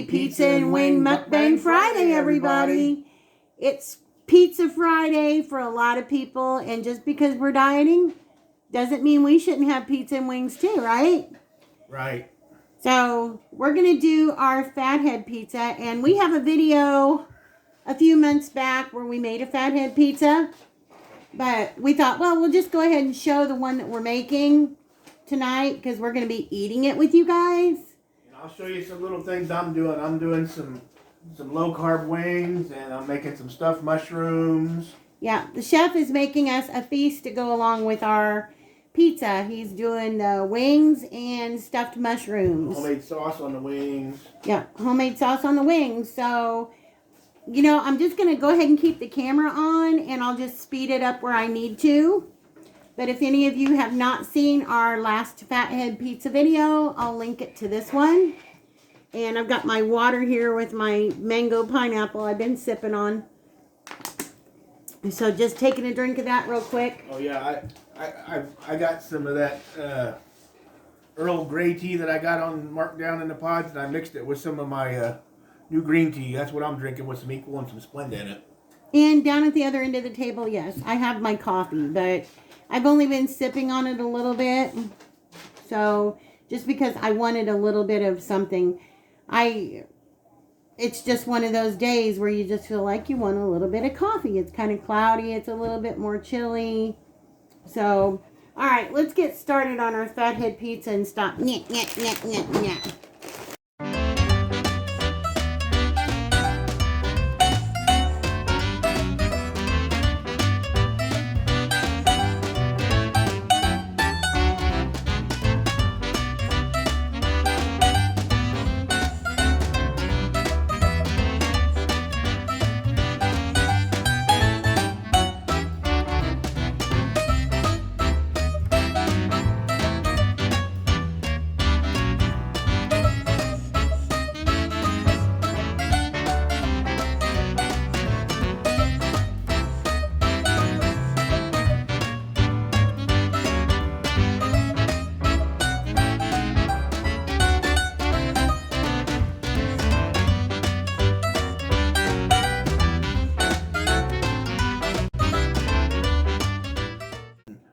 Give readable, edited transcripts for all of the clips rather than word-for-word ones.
Pizza and Wing Mukbang Friday, everybody. It's Pizza Friday for a lot of people, and just because we're dieting doesn't mean we shouldn't have pizza and wings too, right? Right. So we're going to do our Fathead pizza, and we have a video a few months back where we made a Fathead pizza, but we thought, well, we'll just go ahead and show the one that we're making tonight because we're going to be eating it with you guys. And I'll show you some little things I'm doing. I'm doing some low-carb wings, and I'm making some stuffed mushrooms. Yeah, the chef is making us a feast to go along with our pizza. He's doing the wings and stuffed mushrooms. Homemade sauce on the wings. Yeah, homemade sauce on the wings. So, you know, I'm just going to go ahead and keep the camera on, and I'll just speed it up where I need to. But if any of you have not seen our last Fathead pizza video, I'll link it to this one. And I've got my water here with my mango pineapple I've been sipping on. So just taking a drink of that real quick. Oh yeah, I got some of that Earl Grey tea that I got on marked down in the pods, and I mixed it with some of my new green tea. That's what I'm drinking with some Equal and some Splenda in it. And down at the other end of the table, yes, I have my coffee, but I've only been sipping on it a little bit. So just because I wanted a little bit of something, it's just one of those days where you just feel like you want a little bit of coffee. It's kind of cloudy. It's a little bit more chilly. So, all right, let's get started on our Fathead pizza and stop.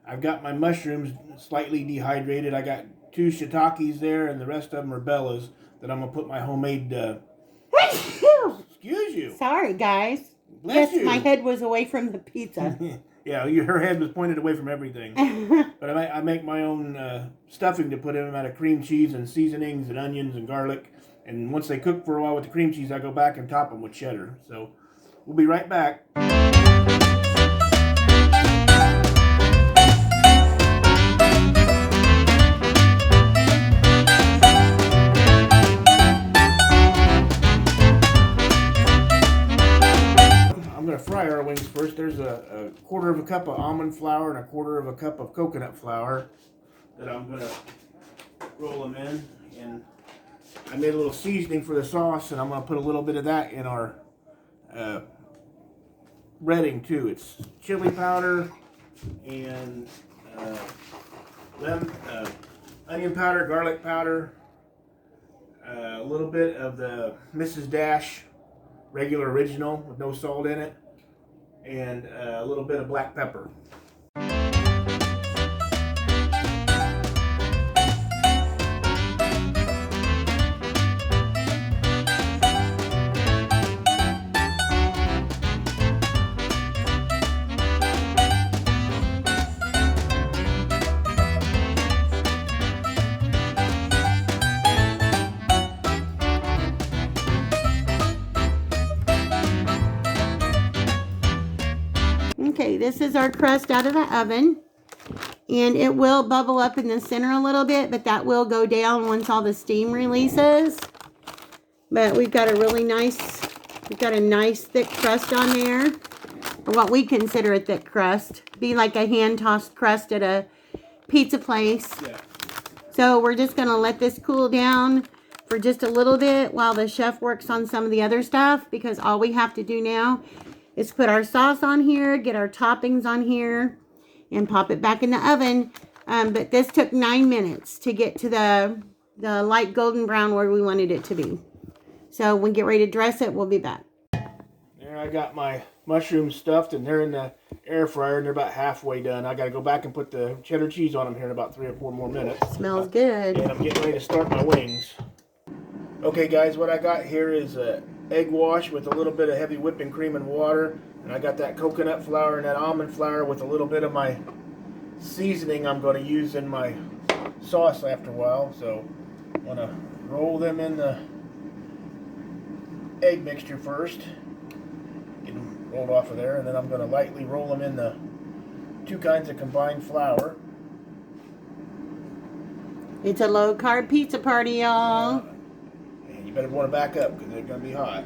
I've got my mushrooms slightly dehydrated. I got 2 shiitakes there, and the rest of them are bellas that I'm going to put my homemade... Excuse you. Sorry, guys. Bless yes, you. My head was away from the pizza. Yeah, her head was pointed away from everything. But I make my own stuffing to put in them out of cream cheese and seasonings and onions and garlic. And once they cook for a while with the cream cheese, I go back and top them with cheddar. So we'll be right back. Fry our wings first. There's a quarter of a cup of almond flour and a quarter of a cup of coconut flour that I'm going to roll them in. And I made a little seasoning for the sauce, and I'm going to put a little bit of that in our breading too. It's chili powder and onion powder, garlic powder, a little bit of the Mrs. Dash regular original with no salt in it, and a little bit of black pepper. Okay, this is our crust out of the oven, and it will bubble up in the center a little bit, but that will go down once all the steam releases. But we've got a nice thick crust on there, or what we consider a thick crust. Be like a hand-tossed crust at a pizza place. Yeah. So we're just going to let this cool down for just a little bit while the chef works on some of the other stuff, because all we have to do now is put our sauce on here, get our toppings on here, and pop it back in the oven. But this took 9 minutes to get to the light golden brown where we wanted it to be. So when we get ready to dress it, we'll be back. There, I got my mushrooms stuffed, and they're in the air fryer, and they're about halfway done. I got to go back and put the cheddar cheese on them here in about 3 or 4 more minutes. Smells good. And I'm getting ready to start my wings. Okay, guys, what I got here is a egg wash with a little bit of heavy whipping cream and water, and I got that coconut flour and that almond flour with a little bit of my seasoning I'm going to use in my sauce after a while. So I'm going to roll them in the egg mixture first. Get them rolled off of there, and then I'm going to lightly roll them in the 2 kinds of combined flour. It's a low-carb pizza party, y'all. And you better want to back up because they're going to be hot.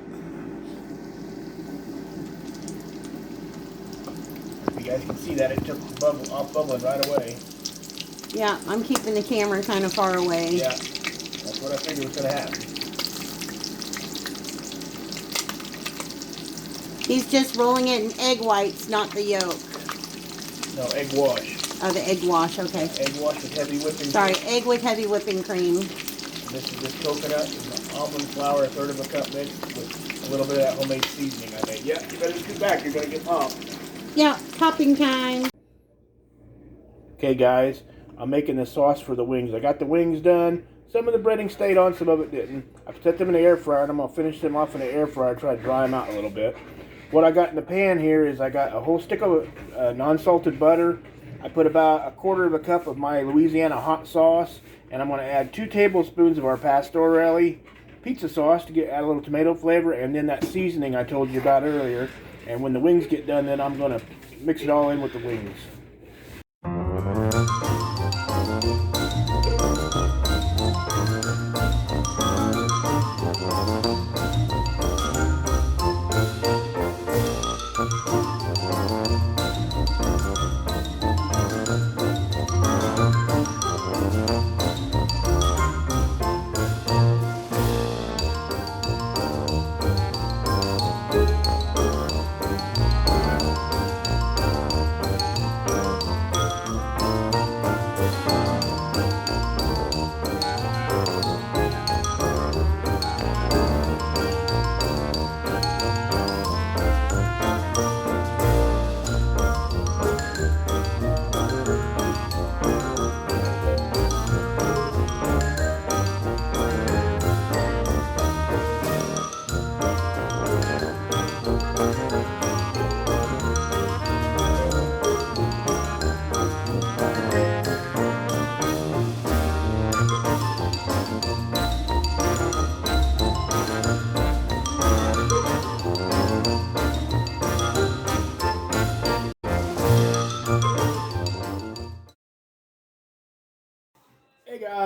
If you guys can see that, it took the bubble off bubbling right away. Yeah, I'm keeping the camera kind of far away. Yeah, that's what I figured was going to happen. He's just rolling it in egg whites, not the yolk. No, egg wash. Oh, the egg wash, okay. Egg wash with heavy whipping cream. Sorry, egg with heavy whipping cream. And this is just coconut and almond flour, 1/3 of a cup mixed with a little bit of that homemade seasoning I made. Yeah, you better scoot back, you're going to get popped. Yeah, popping time. Okay, guys, I'm making the sauce for the wings. I got the wings done. Some of the breading stayed on, some of it didn't. I set them in the air fryer, and I'm going to finish them off in the air fryer, try to dry them out a little bit. What I got in the pan here is I got a whole stick of non-salted butter. I put about 1/4 of a cup of my Louisiana hot sauce, and I'm going to add 2 tablespoons of our pastorelli pizza sauce to add a little tomato flavor, and then that seasoning I told you about earlier. And when the wings get done, then I'm going to mix it all in with the wings.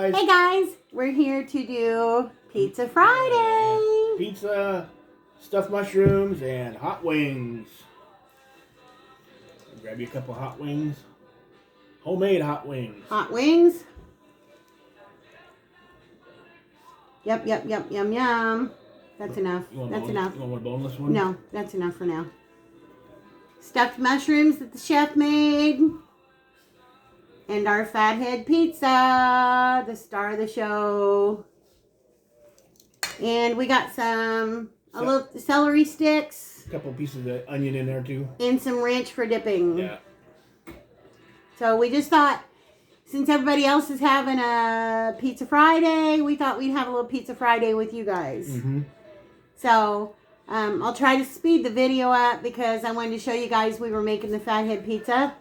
Hey guys, we're here to do Pizza Friday. Pizza, stuffed mushrooms, and hot wings. Grab you a couple hot wings. Homemade hot wings. Hot wings. Yep, yum, yum. That's enough. That's enough. You want a boneless one? No, that's enough for now. Stuffed mushrooms that the chef made. And our Fathead pizza, the star of the show. And we got a little celery sticks. A couple pieces of onion in there too. And some ranch for dipping. Yeah. So we just thought, since everybody else is having a Pizza Friday, we thought we'd have a little Pizza Friday with you guys. Mm-hmm. So I'll try to speed the video up because I wanted to show you guys we were making the Fathead pizza.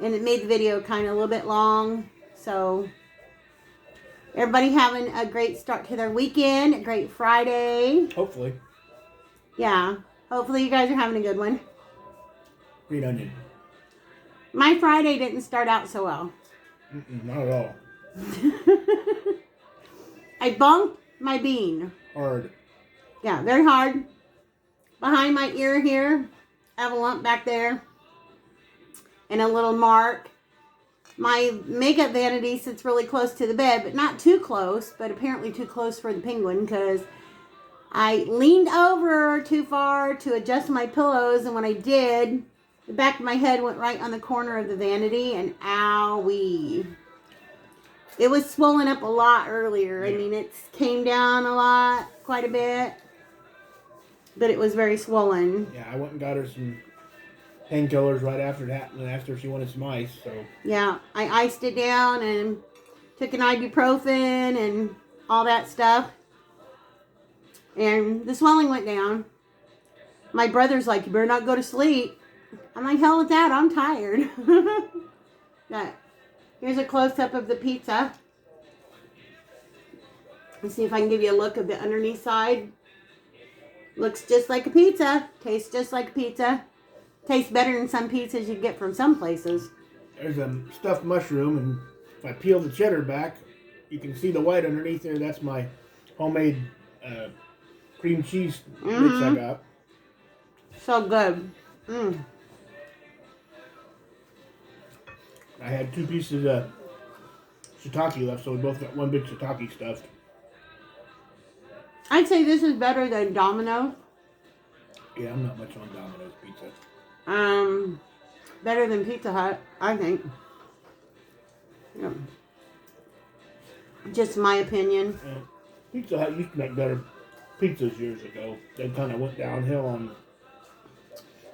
And it made the video kind of a little bit long. So, everybody having a great start to their weekend. A great Friday. Hopefully. Yeah. Hopefully you guys are having a good one. Green onion. My Friday didn't start out so well. Not at all. I bumped my bean. Hard. Yeah, very hard. Behind my ear here. I have a lump back there. And a little mark. My makeup vanity sits really close to the bed, but not too close, but apparently too close for the penguin because I leaned over too far to adjust my pillows, and when I did, the back of my head went right on the corner of the vanity, and owie. It was swollen up a lot earlier. I mean, it came down a lot, quite a bit. but it was very swollen. Yeah, I went and got her some painkillers right after that and asked her if she wanted some ice. So yeah, I iced it down and took an ibuprofen and all that stuff. And the swelling went down. My brother's like, you better not go to sleep. I'm like, hell with that, I'm tired. But here's a close-up of the pizza. Let's see if I can give you a look of the underneath side. Looks just like a pizza. Tastes just like a pizza. Tastes better than some pizzas you get from some places. There's a stuffed mushroom, and if I peel the cheddar back, you can see the white underneath there. That's my homemade cream cheese mix I got. So good. I had 2 pieces of shiitake left, so we both got 1 big shiitake stuffed. I'd say this is better than Domino's. Yeah, I'm not much on Domino's pizza. Better than Pizza Hut, I think. Yeah. Just my opinion. Pizza Hut used to make better pizzas years ago. They kind of went downhill on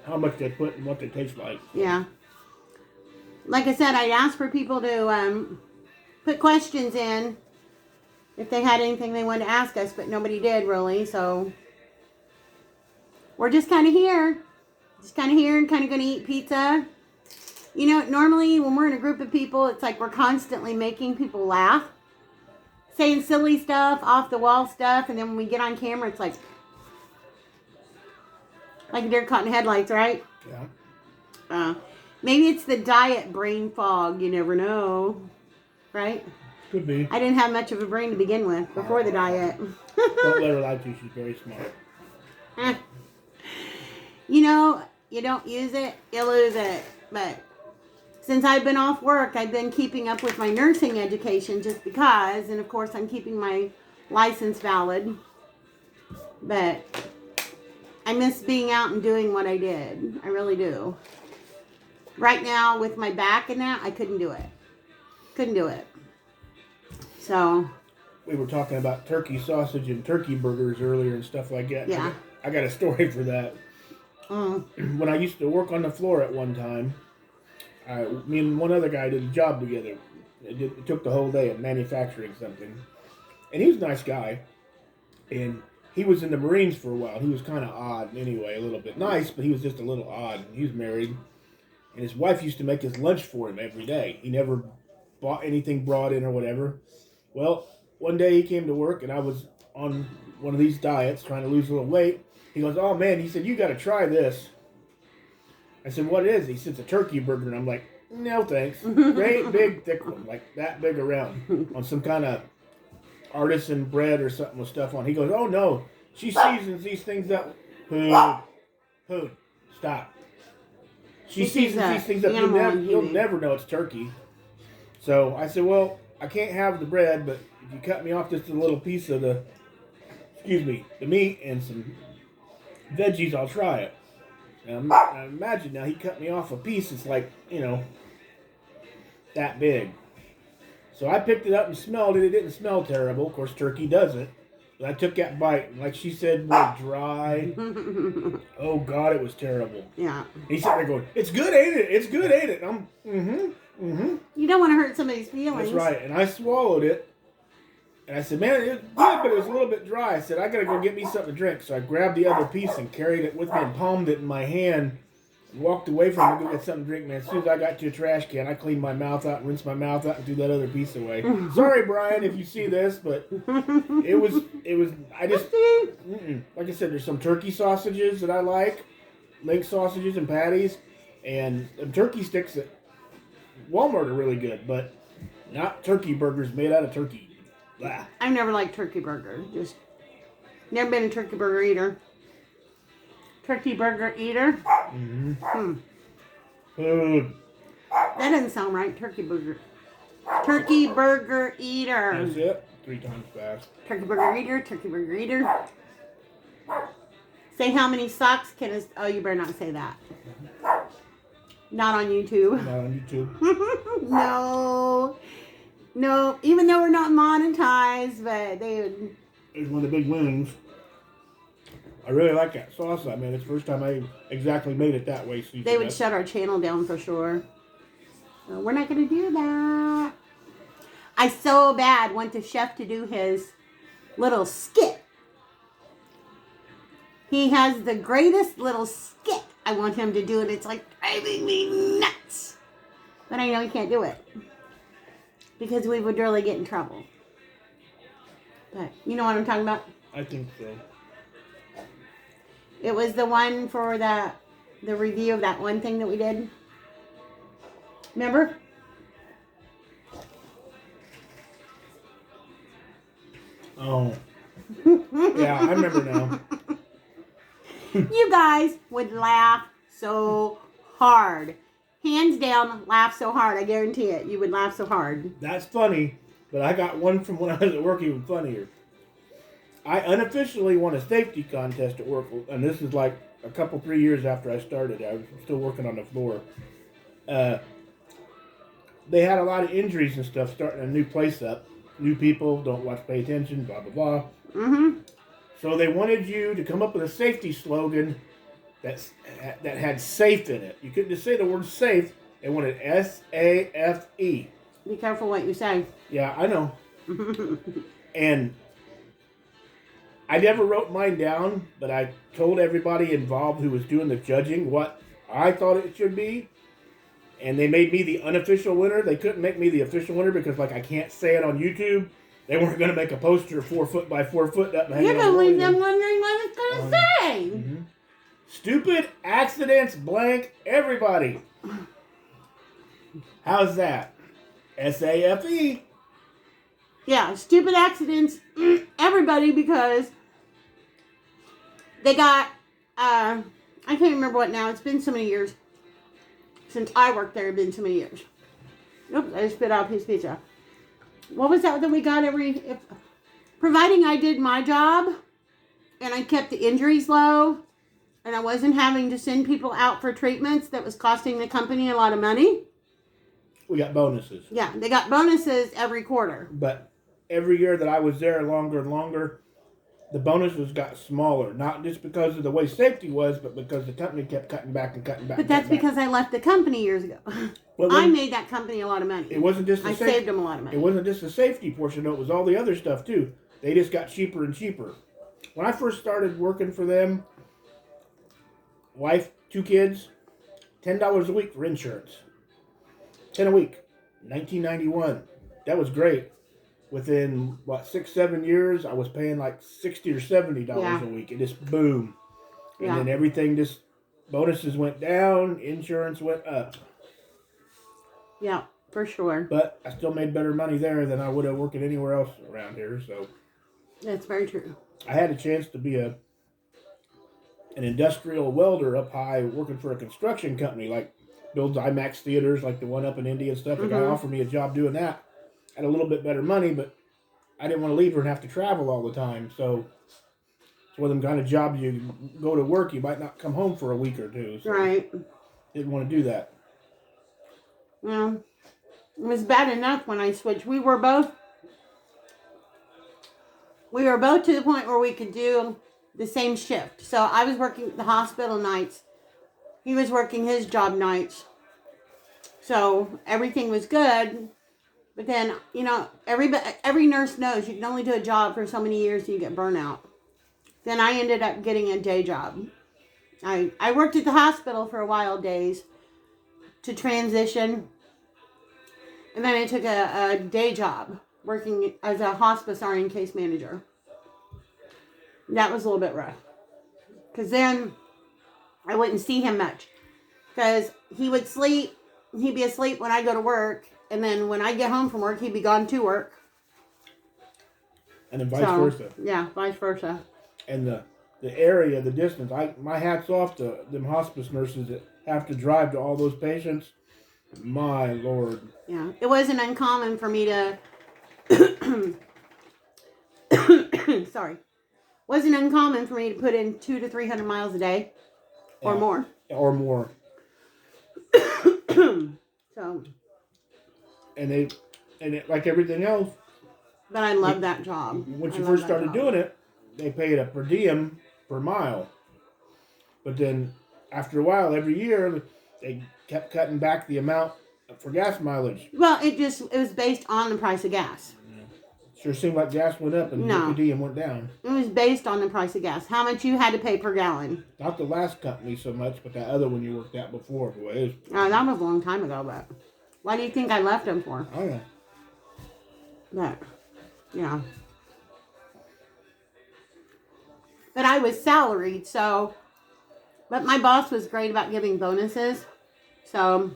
how much they put and what they taste like. Yeah. Like I said, I asked for people to put questions in if they had anything they wanted to ask us, but nobody did really, so we're just kind of here. Just kind of here and kind of going to eat pizza. You know, normally when we're in a group of people, it's like we're constantly making people laugh. Saying silly stuff, off the wall stuff, and then when we get on camera, it's like a deer caught in headlights, right? Yeah. Maybe it's the diet brain fog. You never know, right? Could be. I didn't have much of a brain to begin with before the diet. Don't let her lie to you. She's very smart. You know, you don't use it, you lose it. But since I've been off work, I've been keeping up with my nursing education just because. And of course, I'm keeping my license valid. But I miss being out and doing what I did. I really do. Right now, with my back and that, I couldn't do it. Couldn't do it. So. We were talking about turkey sausage and turkey burgers earlier and stuff like that. Yeah. I got a story for that. When I used to work on the floor at one time, me and one other guy did a job together. It took the whole day of manufacturing something. And he was a nice guy. And he was in the Marines for a while. He was kind of odd anyway, a little bit. Nice, but he was just a little odd. He was married. And his wife used to make his lunch for him every day. He never bought anything brought in or whatever. Well, one day he came to work and I was on one of these diets trying to lose a little weight. He goes, oh man, he said, you got to try this. I said, what is it? He said, it's a turkey burger. And I'm like, no thanks. Great big thick one, like that big around, on some kind of artisan bread or something with stuff on. He goes, oh no, she seasons these things up. Hood, stop. She seasons these things up. You'll never know it's turkey. So I said, well, I can't have the bread, but if you cut me off just a little piece of the meat and some veggies, I'll try it. Now imagine now he cut me off a piece that's like, that big. So I picked it up and smelled it. It didn't smell terrible. Of course, turkey doesn't. But I took that bite, and like she said, was dry. Oh, God, it was terrible. Yeah. He sat there going, it's good, ain't it? It's good, ain't it? And I'm, You don't want to hurt somebody's feelings. That's right. And I swallowed it. And I said, man, it was good, but it was a little bit dry. I said, I got to go get me something to drink. So I grabbed the other piece and carried it with me and palmed it in my hand. And walked away from it to go get something to drink, man. As soon as I got to a trash can, I cleaned my mouth out and rinsed my mouth out and threw that other piece away. Sorry, Brian, if you see this, but it was, like I said, there's some turkey sausages that I like, link sausages and patties, and the turkey sticks at Walmart are really good, but not turkey burgers made out of turkey. Blah. I've never liked turkey burger. Just never been a turkey burger eater. Turkey burger eater? Food. That doesn't sound right. Turkey burger. Turkey burger eater. That's it. 3 times fast. Turkey burger eater. Turkey burger eater. Say how many socks can a... Oh, you better not say that. Not on YouTube. Not on YouTube. No. No. Even though we're not monetized, but they would... There's one of the big wings. I really like that sauce. I mean, it's the first time I exactly made it that way. They would shut our channel down for sure. So we're not going to do that. I so bad want the chef to do his little skit. He has the greatest little skit. I want him to do it. It's like driving me nuts. But I know he can't do it. Because we would really get in trouble. But you know what I'm talking about? I think so. It was the one for the review of that one thing that we did. Remember? Oh. Yeah, I remember now. You guys would laugh so hard. Hands down, laugh so hard. I guarantee it. You would laugh so hard. That's funny, but I got one from when I was at work even funnier. I unofficially won a safety contest at work, and this is like a couple, 3 years after I started. I was still working on the floor. They had a lot of injuries and stuff starting a new place up. New people, don't watch, pay attention, blah, blah, blah. Mm-hmm. So they wanted you to come up with a safety slogan that had safe in it. You couldn't just say the word safe. They wanted S-A-F-E. Be careful what you say. Yeah, I know. And I never wrote mine down, but I told everybody involved who was doing the judging what I thought it should be. And they made me the unofficial winner. They couldn't make me the official winner because, like, I can't say it on YouTube. They weren't going to make a poster 4 foot by 4 foot up and hang You're it on the leave wall. them wondering what it's going to say. Mm-hmm. Stupid accidents blank everybody. How's that? S-A-F-E. Yeah, stupid accidents everybody because they got, I can't remember what now. It's been so many years. Since I worked there, it's been so many years. Oops, I just spit out a piece of pizza. What was that we got providing I did my job and I kept the injuries low and I wasn't having to send people out for treatments that was costing the company a lot of money. We got bonuses. Yeah, they got bonuses every quarter. But every year that I was there longer and longer, the bonuses got smaller. Not just because of the way safety was, but because the company kept cutting back and cutting back. But that's because I left the company years ago. Well, I made that company a lot of money. It wasn't just I saved them a lot of money. It wasn't just the safety portion, though. It was all the other stuff, too. They just got cheaper and cheaper. When I first started working for them, wife, 2 kids, $10 a week for insurance. 10 a week. 1991. That was great. Within, 6-7 years, I was paying like $60 or $70 a week. It just boom. And then everything just, bonuses went down, insurance went up. Yeah, for sure. But I still made better money there than I would have working anywhere else around here. So that's very true. I had a chance to be an industrial welder up high working for a construction company, like builds IMAX theaters, like the one up in India and stuff. The guy offered me a job doing that. Had a little bit better money, but I didn't want to leave her and have to travel all the time. So it's one of them kind of jobs you go to work, you might not come home for a week or two. So right. Didn't want to do that. Well, it was bad enough when I switched. We were both to the point where we could do the same shift. So I was working the hospital nights. He was working his job nights. So everything was good. But then, every nurse knows you can only do a job for so many years and you get burnout. Then I ended up getting a day job. I worked at the hospital for a while days to transition. And then I took a day job working as a hospice RN case manager. That was a little bit rough. Because then I wouldn't see him much. Because he would sleep. He'd be asleep when I go to work. And then when I get home from work, he'd be gone to work. And then vice versa. Yeah, vice versa. And the area, the distance. My hat's off to them hospice nurses that have to drive to all those patients. My Lord. Yeah, it wasn't uncommon for me to... Sorry. Wasn't uncommon for me to put in 200 to 300 miles a day. Or more. Or more. So... And it, like everything else. But I love that job. Once you first started doing it, they paid a per diem per mile. But then after a while, every year, they kept cutting back the amount for gas mileage. Well, it was based on the price of gas. Sure seemed like gas went up and UPD went down. It was based on the price of gas. How much you had to pay per gallon. Not the last company so much, but that other one you worked at before. Boy, that was a long time ago, but why do you think I left them for? I don't know. But, yeah. But I was salaried, so... But my boss was great about giving bonuses. So,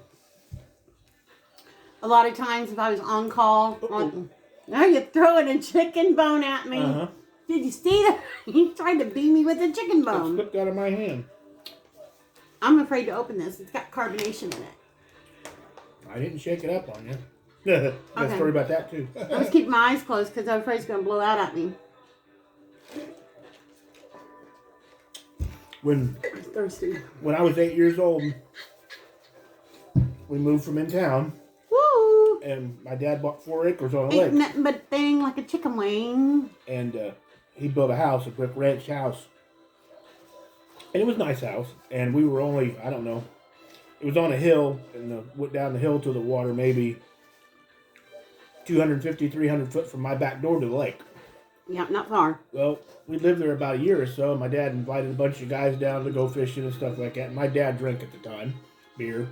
a lot of times if I was on call... Now you're throwing a chicken bone at me. Uh-huh. Did you see that? He tried to beat me with a chicken bone. It slipped out of my hand. I'm afraid to open this. It's got carbonation in it. I didn't shake it up on you. Got a story about that too. I was keeping my eyes closed because I was afraid it's going to blow out at me. When Thirsty. When I was 8 years old, we moved from in town. Woo! And my dad bought 4 acres on a lake. Ain't nothing but thing like a chicken wing. And he built a house, a brick ranch house. And it was a nice house. And we were only, I don't know, it was on a hill. And went down the hill to the water maybe 250, 300 foot from my back door to the lake. Yeah, not far. Well, we lived there about a year or so. My dad invited a bunch of guys down to go fishing and stuff like that. And my dad drank at the time, beer.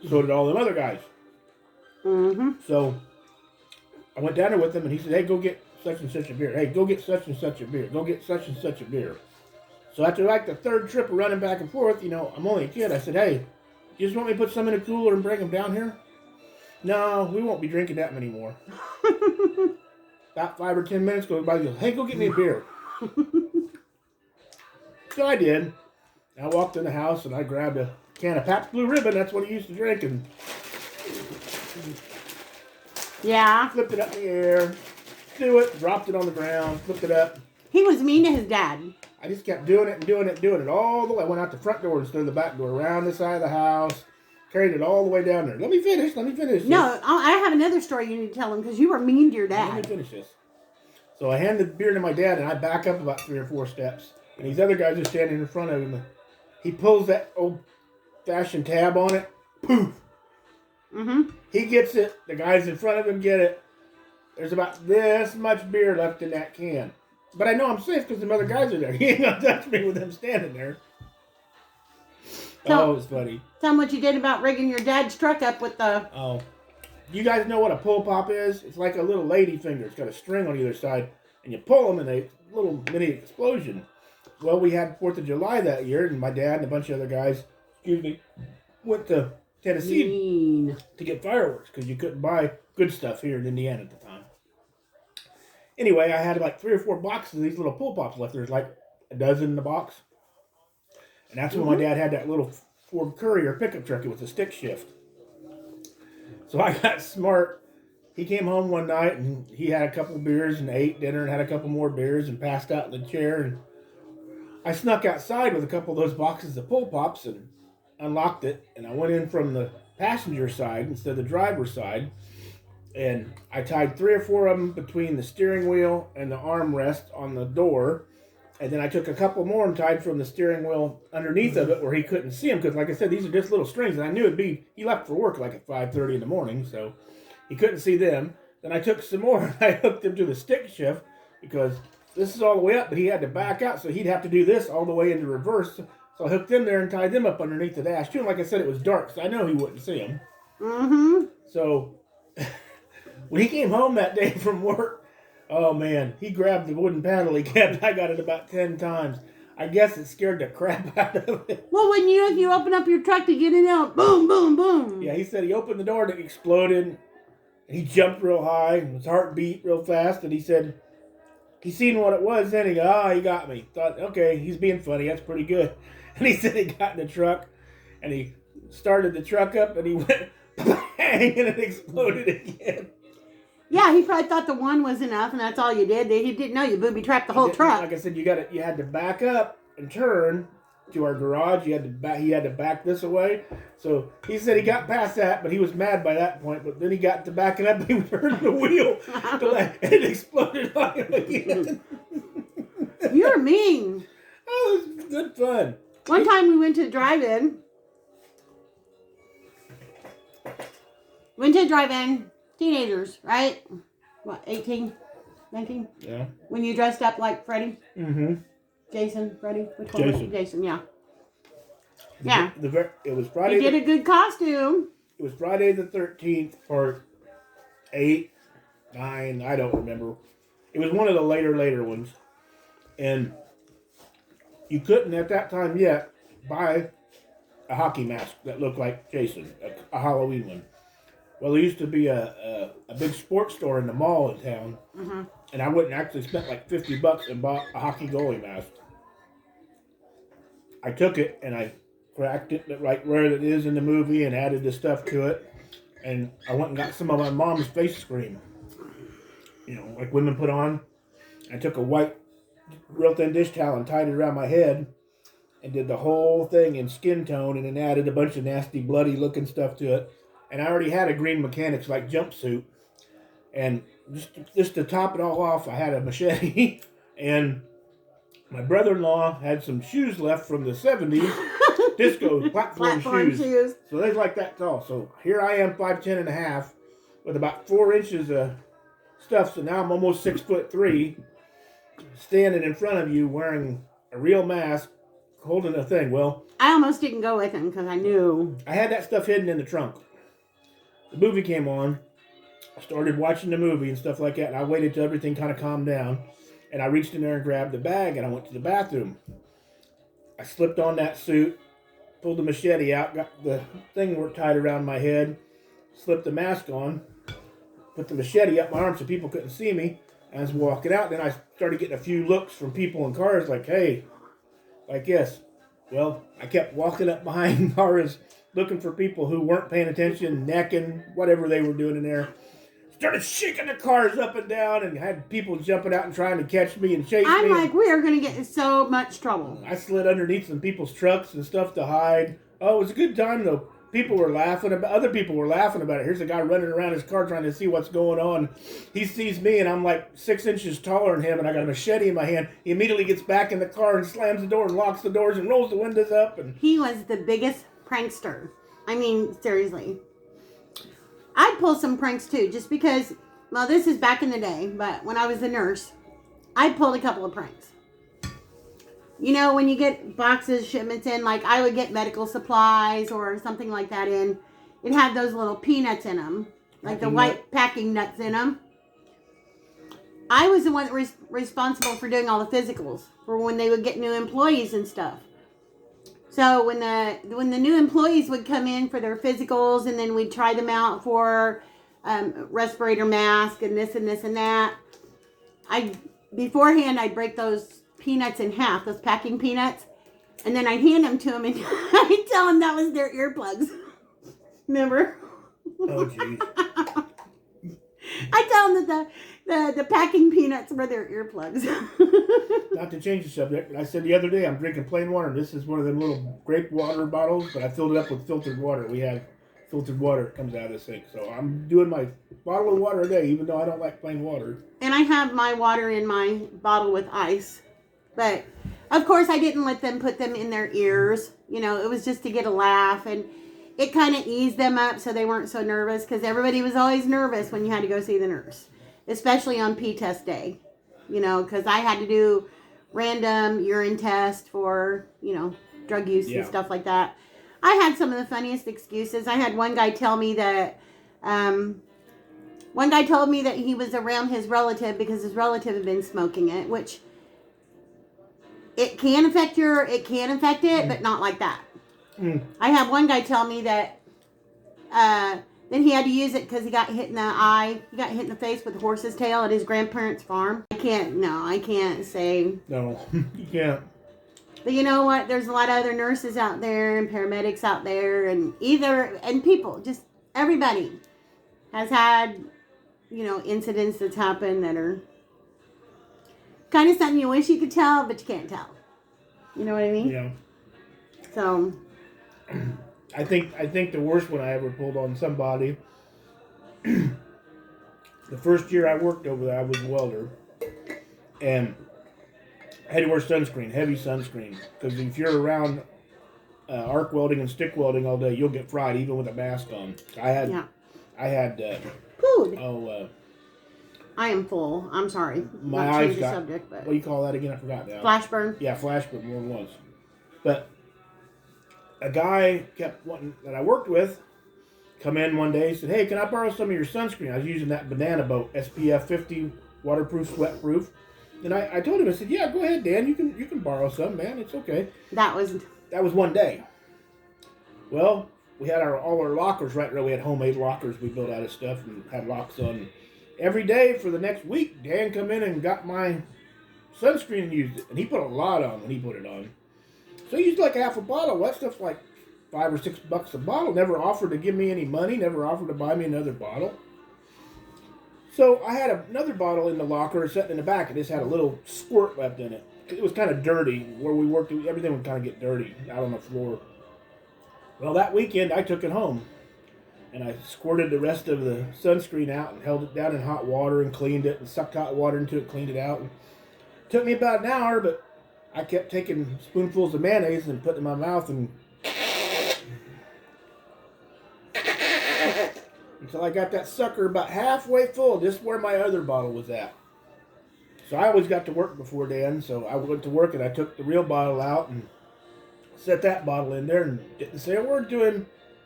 So did all them other guys. Mm-hmm. So I went down there with him, and he said, hey, go get such and such a beer. Hey, go get such and such a beer. Go get such and such a beer. So after like the third trip of running back and forth, I'm only a kid. I said, hey, you just want me to put some in a cooler and bring them down here? No, we won't be drinking that many more. About 5 or 10 minutes goes by. He goes, hey, go get me a beer. So I did. I walked in the house, and I grabbed a can of Pabst Blue Ribbon. That's what he used to drink. And yeah. Flipped it up in the air. Threw it. Dropped it on the ground. Flipped it up. He was mean to his dad. I just kept doing it and doing it and doing it all the way. I went out the front door instead of the back door. Around the side of the house. Carried it all the way down there. Let me finish. No, I have another story you need to tell him because you were mean to your dad. Let me finish this. So I hand the beer to my dad, and I back up about 3 or 4 steps. And these other guys are standing in front of him. He pulls that old-fashioned tab on it. Poof. Mm-hmm. He gets it. The guys in front of him get it. There's about this much beer left in that can. But I know I'm safe because the other guys are there. He ain't going to touch me with them standing there. It was funny. Tell him what you did about rigging your dad's truck up with the... Oh. You guys know what a pull pop is? It's like a little lady finger. It's got a string on either side. And you pull them and a little mini explosion. Well, we had 4th of July that year. And my dad and a bunch of other guys, went to Tennessee to get fireworks. Because you couldn't buy good stuff here in Indiana at the time. Anyway, I had like 3 or 4 boxes of these little pull pops left. There's like a dozen in the box. And that's when my dad had that little Ford Courier pickup truck. It was a stick shift. So I got smart. He came home one night and he had a couple of beers and ate dinner and had a couple more beers and passed out in the chair. And I snuck outside with a couple of those boxes of pull pops and unlocked it. And I went in from the passenger side instead of the driver's side. And I tied 3 or 4 of them between the steering wheel and the armrest on the door. And then I took a couple more and tied from the steering wheel underneath of it where he couldn't see them. Because like I said, these are just little strings. And I knew he left for work like at 5:30 in the morning. So he couldn't see them. Then I took some more and I hooked them to the stick shift. Because this is all the way up. But he had to back out. So he'd have to do this all the way into reverse. So I hooked them there and tied them up underneath the dash too. And like I said, it was dark. So I know he wouldn't see them. Mm-hmm. So when he came home that day from work, oh, man, he grabbed the wooden paddle he kept. I got it about 10 times. I guess it scared the crap out of it. Well, when you open up your truck to get it out, boom, boom, boom. Yeah, he said he opened the door and it exploded. And he jumped real high. And his heart beat real fast. And he said he seen what it was. Then he go, he got me. Thought, okay, he's being funny. That's pretty good. And he said he got in the truck. And he started the truck up. And he went bang. And it exploded again. Yeah, he probably thought the one was enough, and that's all you did. He didn't know you booby-trapped the whole truck. Like I said, you had to back up and turn to our garage. He had to back this away. So he said he got past that, but he was mad by that point. But then he got to backing up, and he turned the wheel, and it exploded on him again. You're mean. Oh, it was good fun. One time we went to the drive-in. Teenagers, right? What, 18, 19? Yeah. When you dressed up like Freddy? Mm-hmm. Jason, Freddy? Which one? Jason. Jason, yeah. Yeah. It was Friday. He did a good costume. It was Friday the 13th, part 8, 9, I don't remember. It was one of the later ones. And you couldn't at that time yet buy a hockey mask that looked like Jason, a Halloween one. Well, there used to be a big sports store in the mall in town, and I went and actually spent like $50 and bought a hockey goalie mask. I took it and I cracked it right where it is in the movie and added the stuff to it, and I went and got some of my mom's face cream, you know, like women put on. I took a white, real thin dish towel and tied it around my head and did the whole thing in skin tone and then added a bunch of nasty, bloody looking stuff to it. And I already had a green mechanics like jumpsuit. And just to top it all off, I had a machete. And my brother-in-law had some shoes left from the 70s. Disco platform shoes. So they're like that tall. So here I am, 5'10" and a half, with about 4 inches of stuff. So now I'm almost 6'3", standing in front of you wearing a real mask, holding a thing. Well, I almost didn't go with him because I knew. I had that stuff hidden in the trunk. The movie came on. I started watching the movie and stuff like that, and I waited till everything kind of calmed down. And I reached in there and grabbed the bag, and I went to the bathroom. I slipped on that suit, pulled the machete out, got the thing tied around my head, slipped the mask on, put the machete up my arm so people couldn't see me. And I was walking out. Then I started getting a few looks from people in cars like, hey, like this. Well, I kept walking up behind cars looking for people who weren't paying attention, necking, whatever they were doing in there. Started shaking the cars up and down and had people jumping out and trying to catch me and chase me. I'm like, we are going to get in so much trouble. I slid underneath some people's trucks and stuff to hide. Oh, it was a good time, though. People were laughing about other people were laughing about it. Here's a guy running around his car trying to see what's going on. He sees me, and I'm like 6 inches taller than him, and I got a machete in my hand. He immediately gets back in the car and slams the door and locks the doors and rolls the windows up. And he was the biggest prankster. I mean, seriously. I'd pull some pranks, too, just because, well, this is back in the day, but when I was a nurse, I pulled a couple of pranks. You know, when you get boxes, shipments in, like I would get medical supplies or something like that in, it had those little peanuts in them, like the white packing nuts in them. I was the one that was responsible for doing all the physicals for when they would get new employees and stuff. So when the new employees would come in for their physicals, and then we'd try them out for respirator mask and this and this and that, beforehand I'd break those peanuts in half, those packing peanuts, and then I'd hand them to them and I'd tell them that was their earplugs. Remember? oh, geez. I tell them that the packing peanuts were their earplugs. Not to change the subject, but I said the other day I'm drinking plain water. This is one of them little grape water bottles, but I filled it up with filtered water. We have filtered water that comes out of the sink. So I'm doing my bottle of water a day, even though I don't like plain water. And I have my water in my bottle with ice. But, of course, I didn't let them put them in their ears. You know, it was just to get a laugh. And it kind of eased them up so they weren't so nervous. Because everybody was always nervous when you had to go see the nurse. Especially on P-test day. You know, because I had to do random urine test for, you know, drug use and stuff like that. I had some of the funniest excuses. I had one guy tell me that... one guy told me that he was around his relative because his relative had been smoking it. Which... It can affect it, but not like that. I had one guy tell me that then he had to use it because he got hit in the eye. He got hit in the face with a horse's tail at his grandparents' farm. I can't say. No, you can't. But you know what? There's a lot of other nurses out there and paramedics out there and people, just everybody has had, you know, incidents that's happened that are kind of something you wish you could tell, but you can't tell. You know what I mean? Yeah. So. I think the worst one I ever pulled on somebody, the first year I worked over there, I was a welder. And I had to wear sunscreen, heavy sunscreen, because if you're around arc welding and stick welding all day, you'll get fried even with a mask on. I had food. Oh, I am full. I'm sorry. my Not eyes change the got. subject, but What do you call that again? I forgot now. flash burn. Yeah, flash burn more than once. But a guy kept wanting that I worked with come in one day and said, "Hey, can I borrow some of your sunscreen?" I was using that Banana Boat SPF 50 waterproof, sweat-proof. And I told him, I said, "Yeah, go ahead, Dan. You can borrow some, man. It's okay." That was one day. Well, we had all our lockers right there. We had homemade lockers we built out of stuff and had locks on. Every day for the next week, Dan come in and got my sunscreen and used it. And he put a lot on when he put it on. So he used like half a bottle. That stuff's like $5 or $6 a bottle. Never offered to give me any money. Never offered to buy me another bottle. So I had another bottle in the locker sitting in the back. It just had a little squirt left in it. It was kind of dirty. Where we worked, everything would kind of get dirty out on the floor. Well, that weekend I took it home. And I squirted the rest of the sunscreen out and held it down in hot water and cleaned it and sucked hot water into it, cleaned it out. And it took me about an hour, but I kept taking spoonfuls of mayonnaise and putting it in my mouth and until I got that sucker about halfway full, just where my other bottle was at. So I always got to work before Dan, so I went to work and I took the real bottle out and set that bottle in there and didn't say a word to him.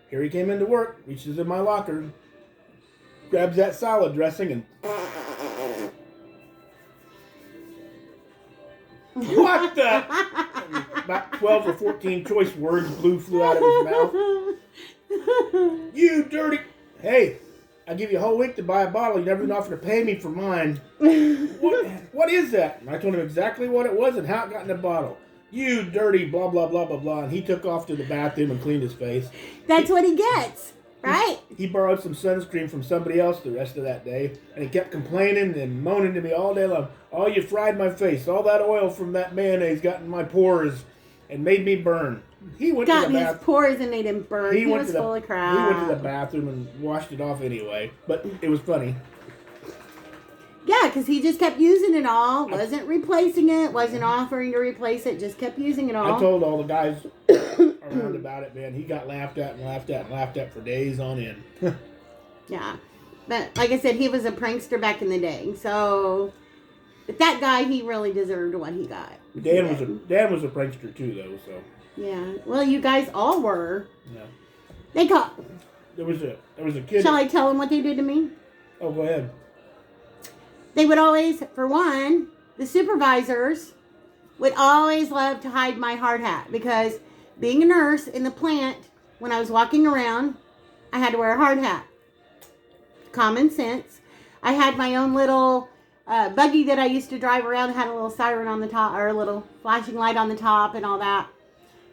Here he came into work, reaches in my locker, grabs that salad dressing, and what the? About 12 or 14 choice words flew out of his mouth. You dirty! Hey, I give you a whole week to buy a bottle. You never even offered to pay me for mine. What is that? And I told him exactly what it was and how it got in the bottle. You dirty blah, blah, blah, blah, blah. And he took off to the bathroom and cleaned his face. That's what he gets, right? He borrowed some sunscreen from somebody else the rest of that day. And he kept complaining and moaning to me all day long. "Oh, you fried my face. All that oil from that mayonnaise got in my pores and made me burn." He went got to the in his pores and made him burn. He was full of crap. He went to the bathroom and washed it off anyway. But it was funny. Yeah, because he just kept using it all. Wasn't replacing it. Wasn't offering to replace it. Just kept using it all. I told all the guys around about it, man. He got laughed at and laughed at and laughed at for days on end. Yeah. But like I said, he was a prankster back in the day. So, but that guy, he really deserved what he got. Dan was a prankster too, though. So. Yeah. Well, you guys all were. Yeah. There was a kid. Shall I tell him what they did to me? Oh, go ahead. They would always, for one, the supervisors would always love to hide my hard hat because being a nurse in the plant, when I was walking around, I had to wear a hard hat. Common sense. I had my own little buggy that I used to drive around, had a little siren on the top, or a little flashing light on the top and all that.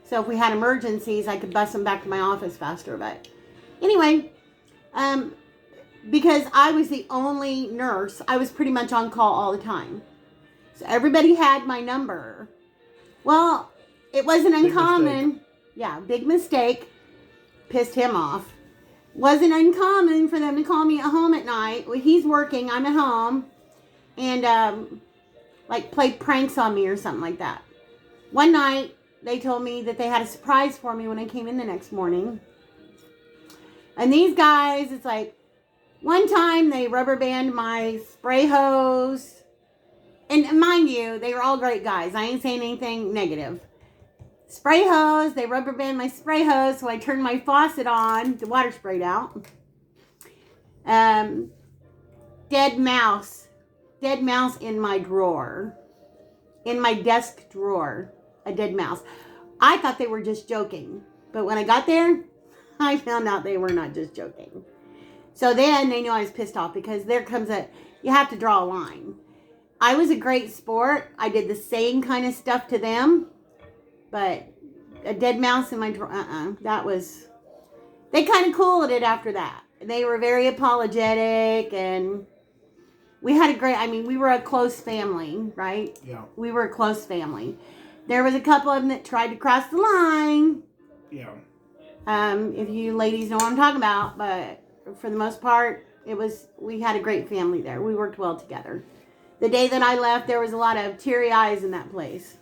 So if we had emergencies, I could bus them back to my office faster. But anyway, because I was the only nurse, I was pretty much on call all the time. So everybody had my number. Well, it wasn't uncommon. Yeah, big mistake. Pissed him off. Wasn't uncommon for them to call me at home at night. When he's working, I'm at home. And, like, play pranks on me or something like that. One night, they told me that they had a surprise for me when I came in the next morning. And these guys, it's like, one time they rubber band my spray hose. And mind you, they were all great guys. I ain't saying anything negative. Spray hose, they rubber band my spray hose, so I turned my faucet on, the water sprayed out. Dead mouse in my drawer. In my desk drawer, a dead mouse. I thought they were just joking. But when I got there, I found out they were not just joking. So then they knew I was pissed off because there comes you have to draw a line. I was a great sport. I did the same kind of stuff to them. But a dead mouse in my drawer, they kind of cooled it after that. They were very apologetic and we had we were a close family, right? Yeah. We were a close family. There was a couple of them that tried to cross the line. Yeah. If you ladies know what I'm talking about, but for the most part, we had a great family there. We worked well together. The day that I left, there was a lot of teary eyes in that place,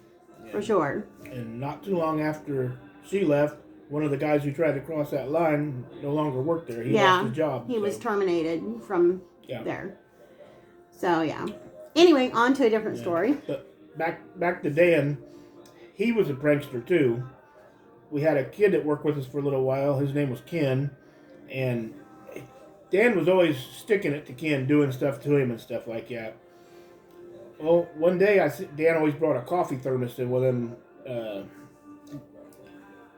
for sure. And not too long after she left, one of the guys who tried to cross that line no longer worked there. He lost his job. He was terminated from there. So, yeah. Anyway, on to a different story. But back to Dan, he was a prankster too. We had a kid that worked with us for a little while. His name was Ken. And Dan was always sticking it to Ken, doing stuff to him and stuff like that. Well, one day, Dan always brought a coffee thermos in with him.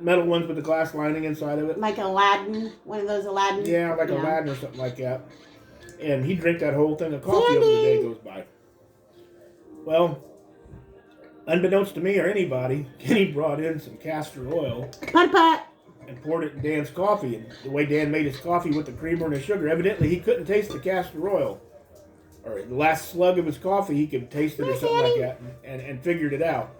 Metal ones with the glass lining inside of it. Like Aladdin? One of those Aladdin? Yeah, like Aladdin or something like that. And he'd drink that whole thing of coffee over the day goes by. Well, unbeknownst to me or anybody, Kenny brought in some castor oil. Putt-putt. And poured it in Dan's coffee. And the way Dan made his coffee with the creamer and the sugar, evidently he couldn't taste the castor oil. Or the last slug of his coffee, he could taste it or something like that and figured it out.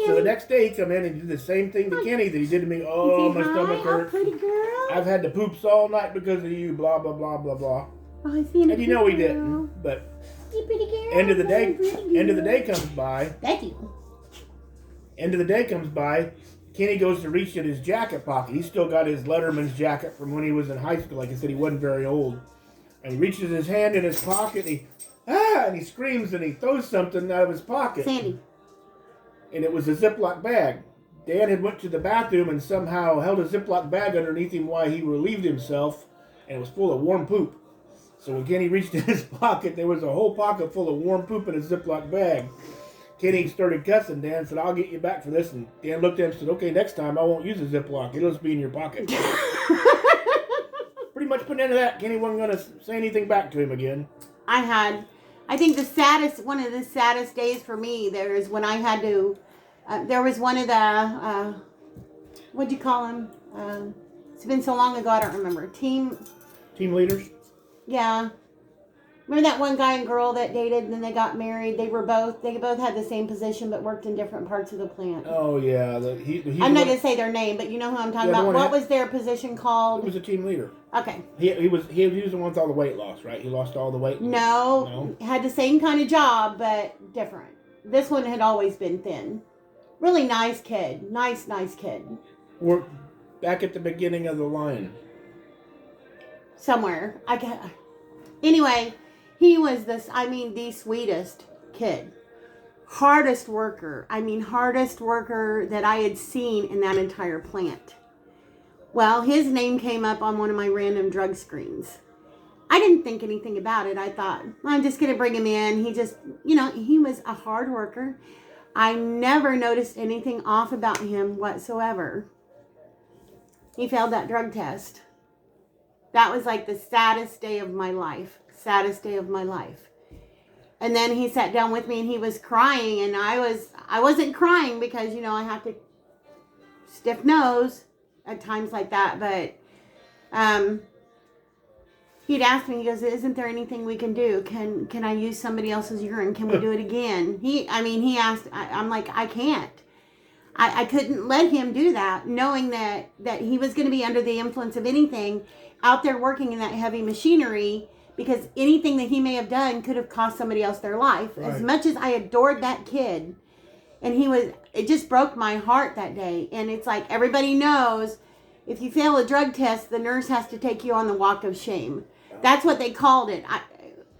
So the next day he come in and did the same thing to Kenny that he did to me. Oh, my stomach hurts. Pretty girl. I've had the poops all night because of you, blah, blah, blah, blah, blah. Oh, And you know he didn't. But end of the day comes by. Thank you. End of the day comes by. Kenny goes to reach in his jacket pocket. He's still got his Letterman's jacket from when he was in high school. Like I said, he wasn't very old. And he reaches his hand in his pocket. And he screams and he throws something out of his pocket. Sandy. And it was a Ziploc bag. Dan had went to the bathroom and somehow held a Ziploc bag underneath him while he relieved himself. And it was full of warm poop. So when Kenny reached in his pocket, there was a whole pocket full of warm poop in a Ziploc bag. Kenny started cussing. Dan said, I'll get you back for this. And Dan looked at him and said, okay, next time I won't use a Ziploc. It'll just be in your pocket. Pretty much put an end to that. Kenny wasn't going to say anything back to him again. I think one of the saddest days for me, there is when I had to, there was one of the, what'd you call them? It's been so long ago, I don't remember. Team leaders? Yeah. Remember that one guy and girl that dated and then they got married? They both had the same position but worked in different parts of the plant. Oh, yeah. I'm not going to say their name, but you know who I'm talking about. What was their position called? He was a team leader. Okay. He was the one with all the weight loss, right? He lost all the weight? No. Had the same kind of job, but different. This one had always been thin. Really nice kid. Nice kid. We're back at the beginning of the line. Somewhere. Anyway, he was the sweetest kid. Hardest worker that I had seen in that entire plant. Well, his name came up on one of my random drug screens. I didn't think anything about it. I thought, I'm just going to bring him in. He just, he was a hard worker. I never noticed anything off about him whatsoever. He failed that drug test. That was like the saddest day of my life. And then he sat down with me and he was crying, and I wasn't crying because, I have to stiff nose at times like that, but he'd ask me, he goes, isn't there anything we can do? Can I use somebody else's urine? Can we do it again? He asked, I'm like, I can't. I couldn't let him do that, knowing that he was going to be under the influence of anything out there working in that heavy machinery, because anything that he may have done could have cost somebody else their life. Right. As much as I adored that kid, and it just broke my heart that day. And it's like, everybody knows, if you fail a drug test, the nurse has to take you on the walk of shame. That's what they called it.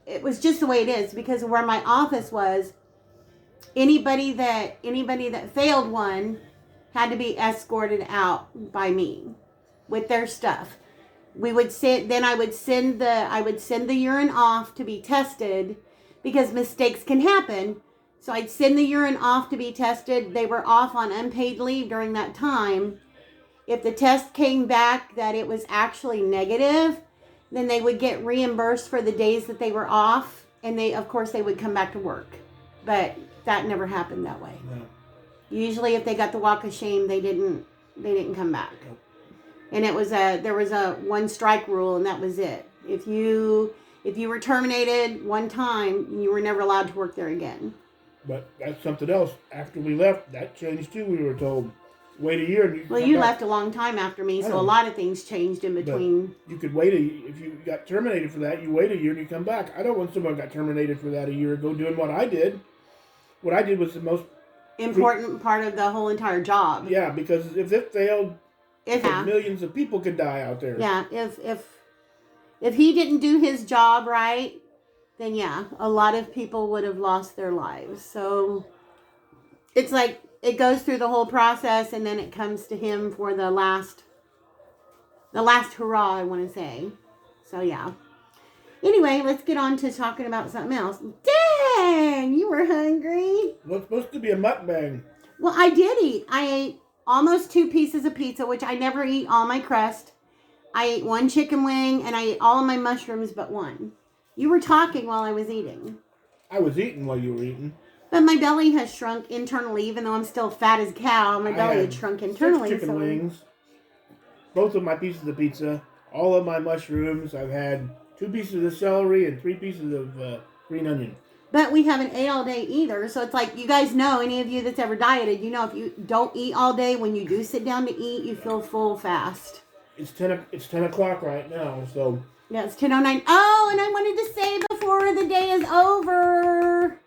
It was just the way it is, because of where my office was. Anybody that failed one had to be escorted out by me with their stuff. I would send the urine off to be tested, because mistakes can happen. So I'd send the urine off to be tested. They were off on unpaid leave during that time. If the test came back that it was actually negative, then they would get reimbursed for the days that they were off, and they would come back to work. But that never happened that way. No. Usually if they got the walk of shame, they didn't come back. Nope. And there was a one strike rule, and that was it. If you were terminated one time, you were never allowed to work there again. But that's something else. After we left, that changed too, we were told. wait a year. And well, you left a long time after me, so a lot of things changed in between. But you could wait if you got terminated for that, you wait a year and you come back. I don't want someone who got terminated for that a year ago doing what I did. What I did was the most important part of the whole entire job. Yeah, because if it failed, millions of people could die out there. Yeah, if he didn't do his job right, then yeah, a lot of people would have lost their lives. So it's like it goes through the whole process, and then it comes to him for the last hurrah, I want to say. So yeah. Anyway, let's get on to talking about something else. Dang, you were hungry. Well, it's supposed to be a mukbang. Well, I did eat. I ate almost 2 pieces of pizza, which I never eat all my crust. I ate 1 chicken wing, and I ate all of my mushrooms but 1. You were talking while I was eating. I was eating while you were eating. But my belly has shrunk internally, even though I'm still fat as a cow. My belly had shrunk internally. 6 chicken wings, both of my pieces of pizza, all of my mushrooms. I've had 2 pieces of celery and 3 pieces of green onion. But we haven't ate all day either. So it's like, you guys know, any of you that's ever dieted, you know if you don't eat all day, when you do sit down to eat, you feel full fast. It's 10 o'clock right now, so... Yeah, it's 10:09. Oh, and I wanted to say before the day is over...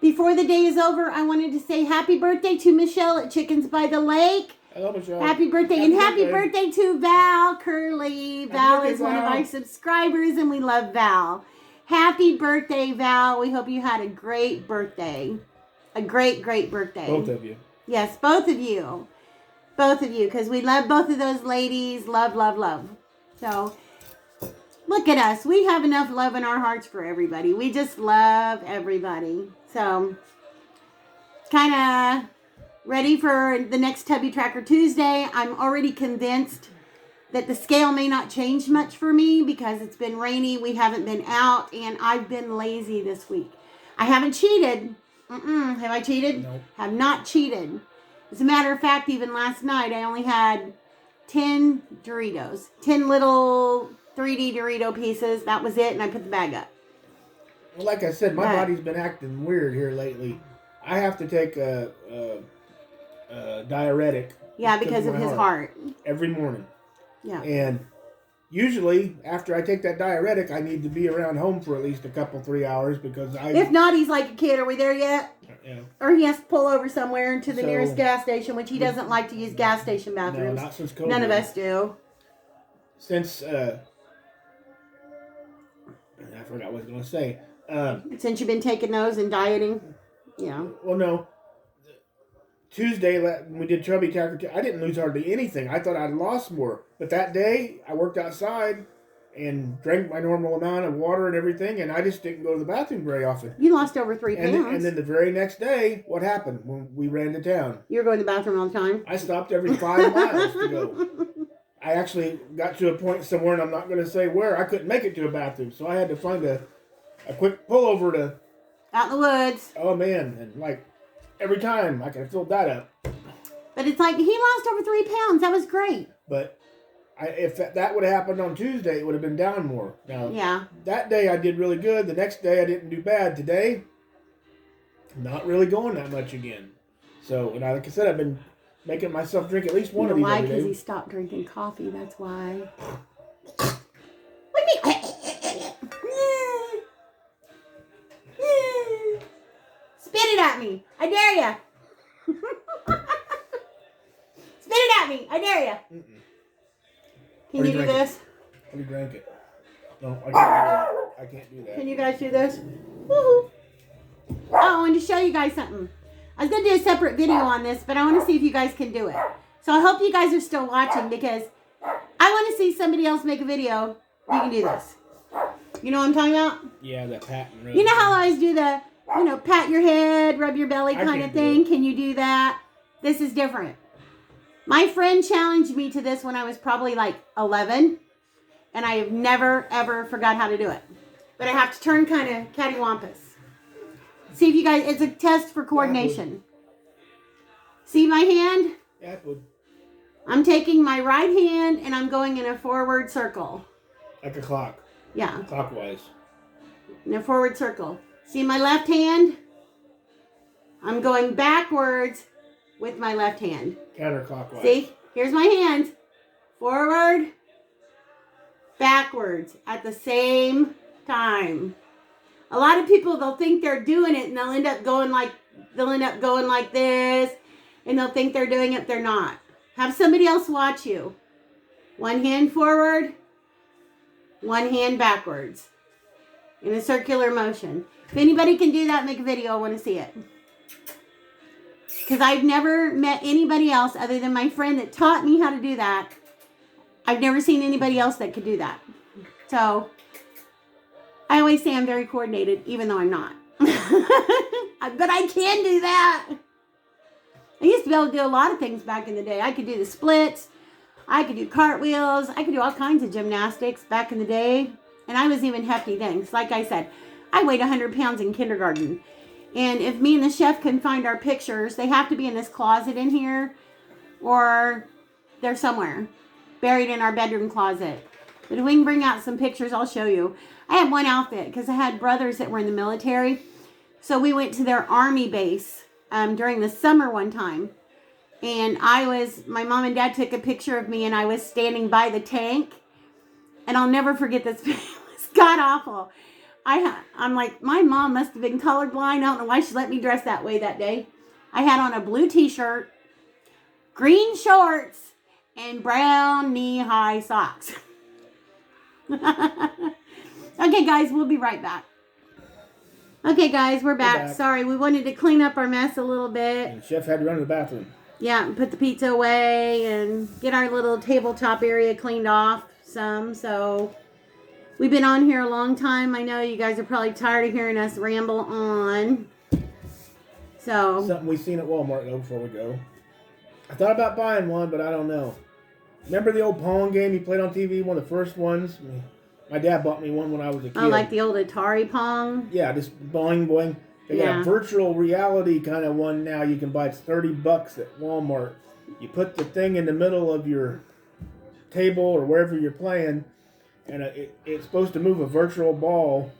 Before the day is over, I wanted to say happy birthday to Michelle at Chickens by the Lake. Hello, Michelle. Happy birthday. Happy birthday to Val Curley. Val is one of our subscribers, and we love Val. Happy birthday, Val. We hope you had a great birthday. A great, great birthday. Both of you. Yes, both of you. Both of you, because we love both of those ladies. Love, love, love. So, look at us. We have enough love in our hearts for everybody. We just love everybody. So, kind of ready for the next Tubby Tracker Tuesday. I'm already convinced that the scale may not change much for me because it's been rainy. We haven't been out, and I've been lazy this week. I haven't cheated. Have I cheated? Nope. Have not cheated. As a matter of fact, even last night, I only had 10 Doritos. 10 little 3D Dorito pieces. That was it, and I put the bag up. Well, like I said, my body's been acting weird here lately. I have to take a diuretic. Yeah, because of his heart. Every morning. Yeah. And usually, after I take that diuretic, I need to be around home for at least a couple, 3 hours because If not, he's like a kid. Are we there yet? Yeah. Or he has to pull over somewhere to the nearest gas station, which he doesn't like to use gas station bathrooms. No, not since COVID. None of us do. Since, I forgot what I was going to say. Since you've been taking those and dieting? Yeah. Well, no. Tuesday, when we did Chubby Tracker, I didn't lose hardly anything. I thought I'd lost more. But that day, I worked outside and drank my normal amount of water and everything, and I just didn't go to the bathroom very often. You lost over 3 pounds. And then the very next day, what happened when we ran to town? You were going to the bathroom all the time? I stopped every 5 miles to go. I actually got to a point somewhere, and I'm not going to say where, I couldn't make it to a bathroom, so I had to find a quick pullover to... Out in the woods. Oh, man, and like, every time I could have filled that up. But it's like, he lost over 3 pounds. That was great. But if that would have happened on Tuesday, it would have been down more. Now, yeah. That day I did really good. The next day I didn't do bad. Today, not really going that much again. So, and like I said, I've been making myself drink at least one of these every day. Why? Because he stopped drinking coffee. That's why. Spit it at me. I dare ya. Spit it at me. I dare ya. Can you do this? Let me drink it. No, I can't do that. I can't do that. Can you guys do this? Woohoo. Oh, I wanted to show you guys something. I was going to do a separate video on this, but I want to see if you guys can do it. So I hope you guys are still watching because I want to see somebody else make a video. You can do this. You know what I'm talking about? Yeah, that pat and rub. You know how I always do the, pat your head, rub your belly kind of thing? Can you do that? This is different. My friend challenged me to this when I was probably like 11, and I have never, ever forgot how to do it. But I have to turn kind of cattywampus. See if you guys, it's a test for coordination. See my hand? Yeah, it would. I'm taking my right hand, and I'm going in a forward circle. Like a clock. Yeah. Clockwise. In a forward circle. See my left hand? I'm going backwards with my left hand. Counterclockwise. See? Here's my hand. Forward, backwards at the same time. A lot of people, they'll think they're doing it and they'll end up going like this, and they'll think they're doing it. They're not. Have somebody else watch you. One hand forward, one hand backwards in a circular motion. If anybody can do that, make a video. I want to see it. Because I've never met anybody else other than my friend that taught me how to do that. I've never seen anybody else that could do that. So, I always say I'm very coordinated, even though I'm not. But I can do that. I used to be able to do a lot of things back in the day. I could do the splits. I could do cartwheels. I could do all kinds of gymnastics back in the day. And I was even hefty things. Like I said, I weighed 100 pounds in kindergarten. And if me and the chef can find our pictures, they have to be in this closet in here. Or they're somewhere. Buried in our bedroom closet. But if we can bring out some pictures, I'll show you. I had one outfit because I had brothers that were in the military. So we went to their army base during the summer one time. And my mom and dad took a picture of me and I was standing by the tank. And I'll never forget this. It was god-awful. I'm like, my mom must have been colorblind. I don't know why she let me dress that way that day. I had on a blue t-shirt, green shorts, and brown knee-high socks. Okay, guys, we'll be right back. Okay, guys, we're back. Sorry, we wanted to clean up our mess a little bit. And the chef had to run to the bathroom. Yeah, and put the pizza away and get our little tabletop area cleaned off some. So, we've been on here a long time. I know you guys are probably tired of hearing us ramble on. So, something we seen at Walmart, though, before we go. I thought about buying one, but I don't know. Remember the old Pong game you played on TV? One of the first ones? My dad bought me one when I was a kid. Oh, like the old Atari Pong? Yeah, just boing, boing. They got a virtual reality kind of one now you can buy. It's $30 at Walmart. You put the thing in the middle of your table or wherever you're playing, and it's supposed to move a virtual ball,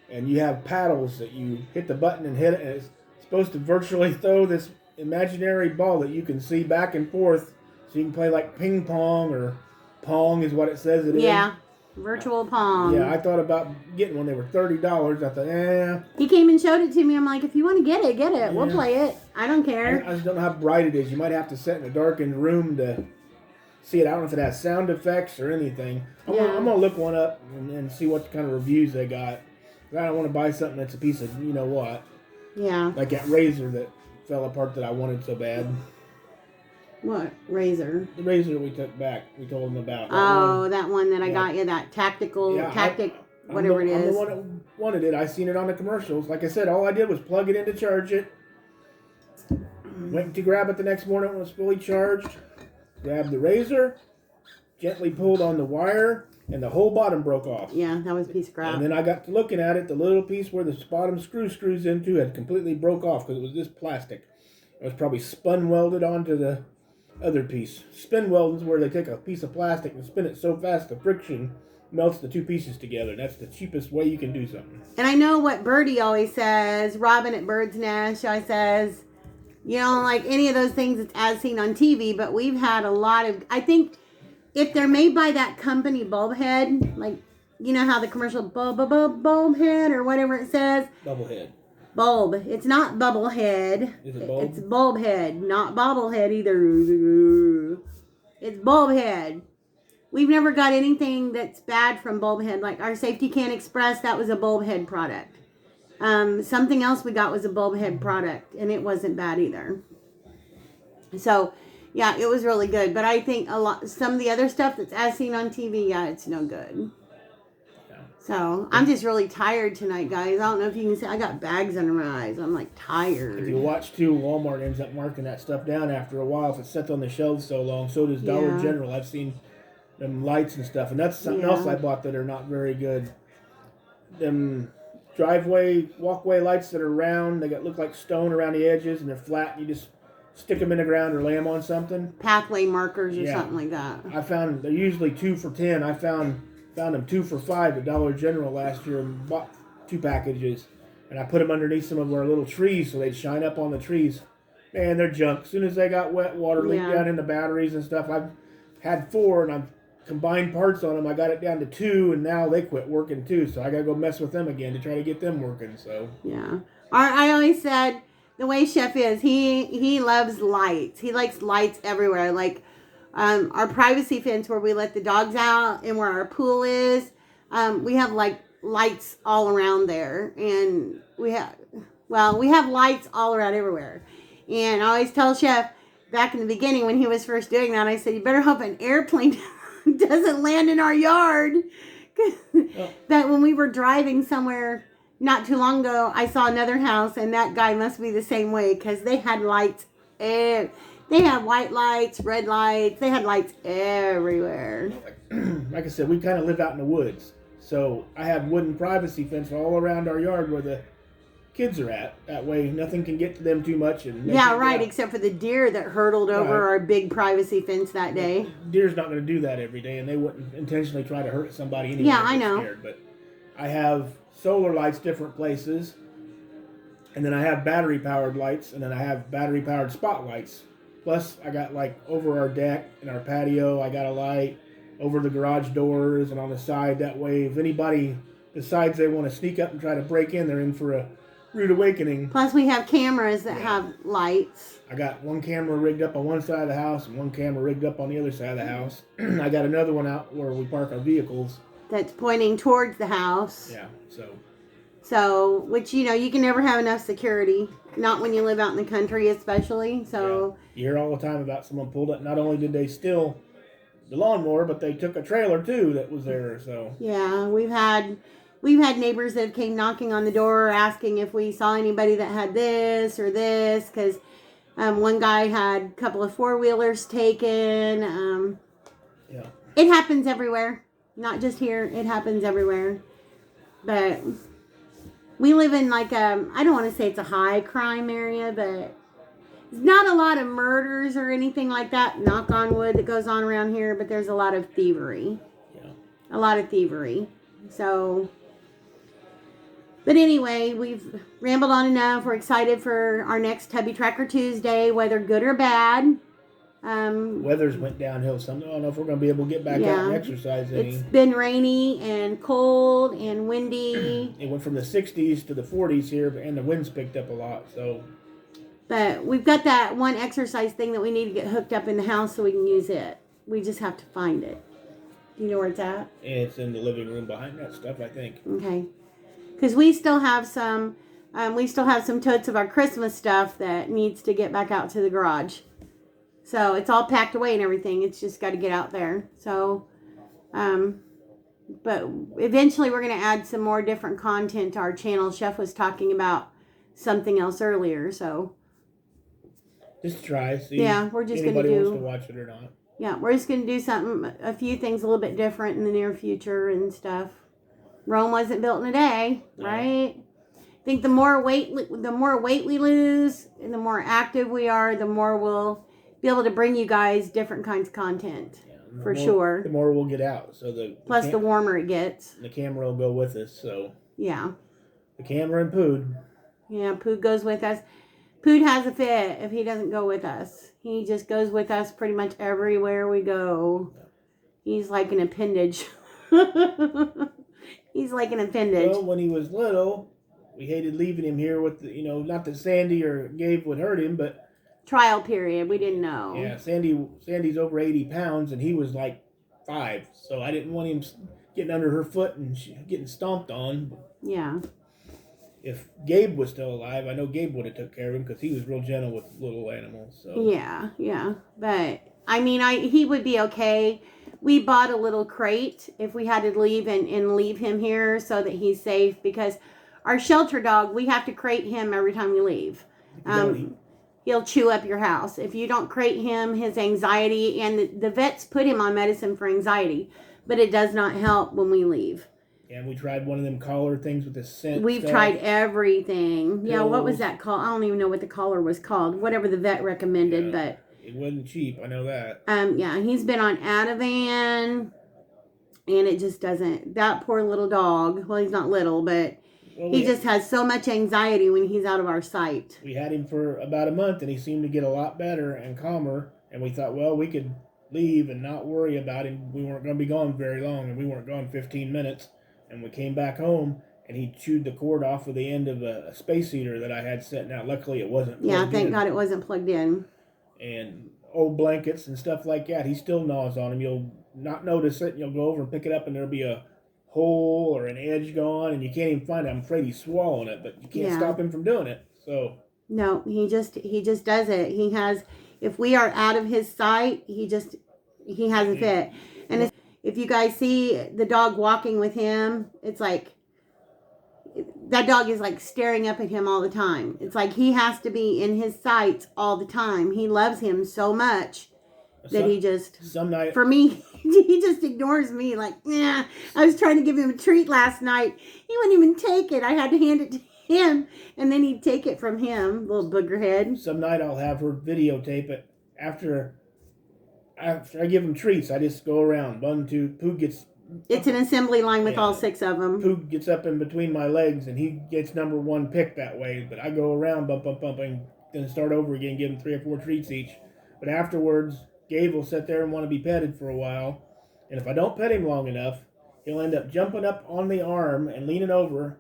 and you have paddles that you hit the button and hit it, and it's supposed to virtually throw this imaginary ball that you can see back and forth, so you can play like ping pong, or Pong is what it says it is. Yeah. Virtual Pong. Yeah, I thought about getting one. They were $30. I thought, He came and showed it to me. I'm like, if you want to get it, get it. Yeah. We'll play it. I don't care. I just don't know how bright it is. You might have to sit in a darkened room to see it. I don't know if it has sound effects or anything. I'm going to look one up and see what kind of reviews they got. I don't want to buy something that's a piece of you know what. Yeah. Like that razor that fell apart that I wanted so bad. What? Razor? The razor we took back. We told them about. That one that I got you. That tactic, whatever it is. I'm the one that wanted it. I seen it on the commercials. Like I said, all I did was plug it in to charge it. Went to grab it the next morning when it was fully charged. Grabbed the razor. Gently pulled on the wire. And the whole bottom broke off. Yeah, that was a piece of crap. And then I got to looking at it. The little piece where the bottom screws into had completely broke off because it was this plastic. It was probably spun welded onto the other piece. Spin welding is where they take a piece of plastic and spin it so fast the friction melts the two pieces together. That's the cheapest way you can do something. And I know what Birdie always says, Robin at Bird's Nest, she always says, you don't like any of those things that's as seen on TV, but we've had a lot of, I think if they're made by that company Bulbhead, like, you know how the commercial Bulbhead or whatever it says? Bubblehead. Bulb. It's not Bubblehead. Is it bulb? It's Bulbhead, not Bobblehead either. It's Bulbhead. We've never got anything that's bad from Bulbhead. Like our Safety Can Express, that was a Bulbhead product. Something else we got was a Bulbhead product, and it wasn't bad either. So, yeah, it was really good. But I think some of the other stuff that's as seen on TV, it's no good. So, I'm just really tired tonight, guys. I don't know if you can see. I got bags under my eyes. I'm, like, tired. If you watch, too, Walmart ends up marking that stuff down after a while if it sits on the shelves so long. So does Dollar General. I've seen them lights and stuff. And that's something else I bought that are not very good. Them walkway lights that are round. They look like stone around the edges, and they're flat. And you just stick them in the ground or lay them on something. Pathway markers or something like that. I found they're usually 2 for $10. I found them 2 for $5 at Dollar General last year and bought 2 packages. And I put them underneath some of our little trees so they'd shine up on the trees. Man, they're junk. As soon as they got wet, water leaked Yeah. down in the batteries and stuff. I've had 4, and I've combined parts on them. I got it down to 2, and now they quit working too. So I got to go mess with them again to try to get them working. So Yeah. I always said the way Chef is, he loves lights. He likes lights everywhere. Like our privacy fence where we let the dogs out and where our pool is, we have like lights all around there, and we have lights all around everywhere. And I always tell Chef back in the beginning when he was first doing that, I said, you better hope an airplane doesn't land in our yard. That when we were driving somewhere not too long ago, I saw another house, and that guy must be the same way because they had lights. They had white lights, red lights. They had lights everywhere. Like I said, we kind of live out in the woods. So I have wooden privacy fence all around our yard where the kids are at. That way nothing can get to them too much. And yeah, right, except for the deer that hurtled over our big privacy fence that day. Deer's not going to do that every day, and they wouldn't intentionally try to hurt somebody anyway. Yeah, I know. Scared. But I have solar lights different places, and then I have battery-powered lights, and then I have battery-powered spotlights. Plus, I got like over our deck and our patio, I got a light over the garage doors and on the side. That way, if anybody decides they want to sneak up and try to break in, they're in for a rude awakening. Plus, we have cameras that have lights. I got one camera rigged up on one side of the house and one camera rigged up on the other side of the house. I got another one out where we park our vehicles. That's pointing towards the house. Yeah, So, which, you know, you can never have enough security. Not when you live out in the country, especially. So you hear all the time about someone pulled up. Not only did they steal the lawnmower, but they took a trailer too that was there. So yeah, we've had neighbors that came knocking on the door asking if we saw anybody that had this or this, because one guy had a couple of 4-wheelers taken. Yeah, it happens everywhere, not just here. It happens everywhere, but we live in like I don't want to say it's a high crime area, but there's not a lot of murders or anything like that, knock on wood, that goes on around here, but there's a lot of thievery. Yeah. A lot of thievery. So, but anyway, we've rambled on enough. We're excited for our next Tubby Tracker Tuesday, whether good or bad. Weather's went downhill some. I don't know if we're going to be able to get back out and exercise any. It's been rainy and cold and windy. It went from the 60s to the 40s here, and the winds picked up a lot. So, but we've got that one exercise thing that we need to get hooked up in the house so we can use it. We just have to find it. Do you know where it's at? It's in the living room behind that stuff, I think. Okay. Because we still have some totes of our Christmas stuff that needs to get back out to the garage. So it's all packed away and everything. It's just got to get out there. So, but eventually we're going to add some more different content to our channel. Chef was talking about something else earlier. So just try. See we're just going to anybody wants to watch it or not. Yeah, we're just going to do a few things a little bit different in the near future and stuff. Rome wasn't built in a day, right? I think the more weight we lose and the more active we are, the more we'll be able to bring you guys different kinds of content, for sure. The more we'll get out. So the warmer it gets. The camera will go with us. So yeah, the camera and Pood. Yeah, Pood goes with us. Pood has a fit if he doesn't go with us. He just goes with us pretty much everywhere we go. He's like an appendage. He's like an appendage. Well, when he was little, we hated leaving him here with not that Sandy or Gabe would hurt him, but trial period, we didn't know. Yeah, Sandy's over 80 pounds, and he was like 5, so I didn't want him getting under her foot and getting stomped on. Yeah. If Gabe was still alive, I know Gabe would have took care of him because he was real gentle with little animals. So. Yeah. But, I mean, he would be okay. We bought a little crate if we had to leave and leave him here so that he's safe, because our shelter dog, we have to crate him every time we leave. He'll chew up your house. If you don't crate him, his anxiety, and the vets put him on medicine for anxiety, but it does not help when we leave. Yeah, we tried one of them collar things with the scent. We've tried everything. Pills. Yeah, what was that called? I don't even know what the collar was called. Whatever the vet recommended, but it wasn't cheap. I know that. Yeah, he's been on Ativan, and it just doesn't. That poor little dog. Well, he's not little, but Well, he just has so much anxiety when he's out of our sight. We had him for about a month, and he seemed to get a lot better and calmer. And we thought, well, we could leave and not worry about him. We weren't going to be gone very long, and we weren't gone 15 minutes. And we came back home, and he chewed the cord off of the end of a space heater that I had sitting out. Luckily, it wasn't plugged in. Yeah, thank God it wasn't plugged in. And old blankets and stuff like that, he still gnaws on them. You'll not notice it, and you'll go over and pick it up, and there'll be a hole or an edge gone, and you can't even find it. I'm afraid he's swallowing it, but you can't stop him from doing it. So no, he just does it. He has, if we are out of his sight, he has a fit. And if you guys see the dog walking with him, it's like that dog is like staring up at him all the time. It's like he has to be in his sights all the time. He loves him so much that he just, some night, for me, he just ignores me. Like, yeah, I was trying to give him a treat last night. He wouldn't even take it. I had to hand it to him, and then he'd take it from him, little booger head. Some night I'll have her videotape it. After I give him treats, I just go around. 1, 2, Pooh gets... It's an assembly line with all 6 of them. Pooh gets up in between my legs, and he gets number 1 pick that way. But I go around, bump, and then start over again, give him 3 or 4 treats each. But afterwards, Gabe will sit there and want to be petted for a while. And if I don't pet him long enough, he'll end up jumping up on the arm and leaning over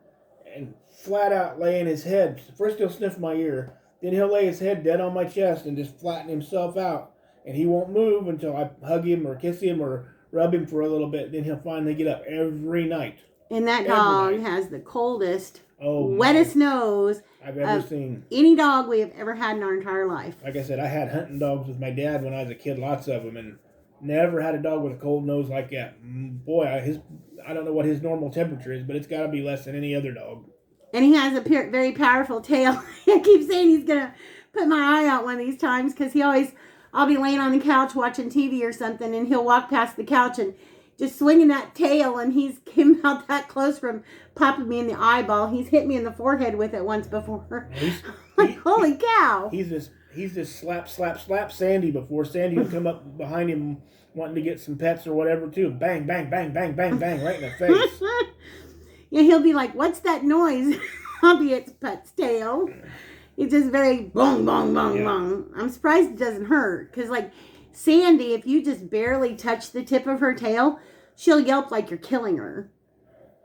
and flat out laying his head. First he'll sniff my ear. Then he'll lay his head dead on my chest and just flatten himself out. And he won't move until I hug him or kiss him or rub him for a little bit. Then he'll finally get up every night. And that dog has the coldest, wettest nose I've ever seen. Any dog we have ever had in our entire life. Like I said, I had hunting dogs with my dad when I was a kid, lots of them, and never had a dog with a cold nose like that. Boy, I don't know what his normal temperature is, but it's got to be less than any other dog. And he has a very powerful tail. I keep saying he's going to put my eye out one of these times because I'll be laying on the couch watching TV or something, and he'll walk past the couch and just swinging that tail, and he's came out that close from popping me in the eyeball. He's hit me in the forehead with it once before. Holy cow. He's just slap Sandy before Sandy would come up behind him wanting to get some pets or whatever too. Bang, bang, bang, bang, bang, bang, right in the face. Yeah, he'll be like, what's that noise? I'll be its pet's tail. It's just very bong, bong, bong, bong. I'm surprised it doesn't hurt. Because, like, Sandy, if you just barely touch the tip of her tail, she'll yelp like you're killing her.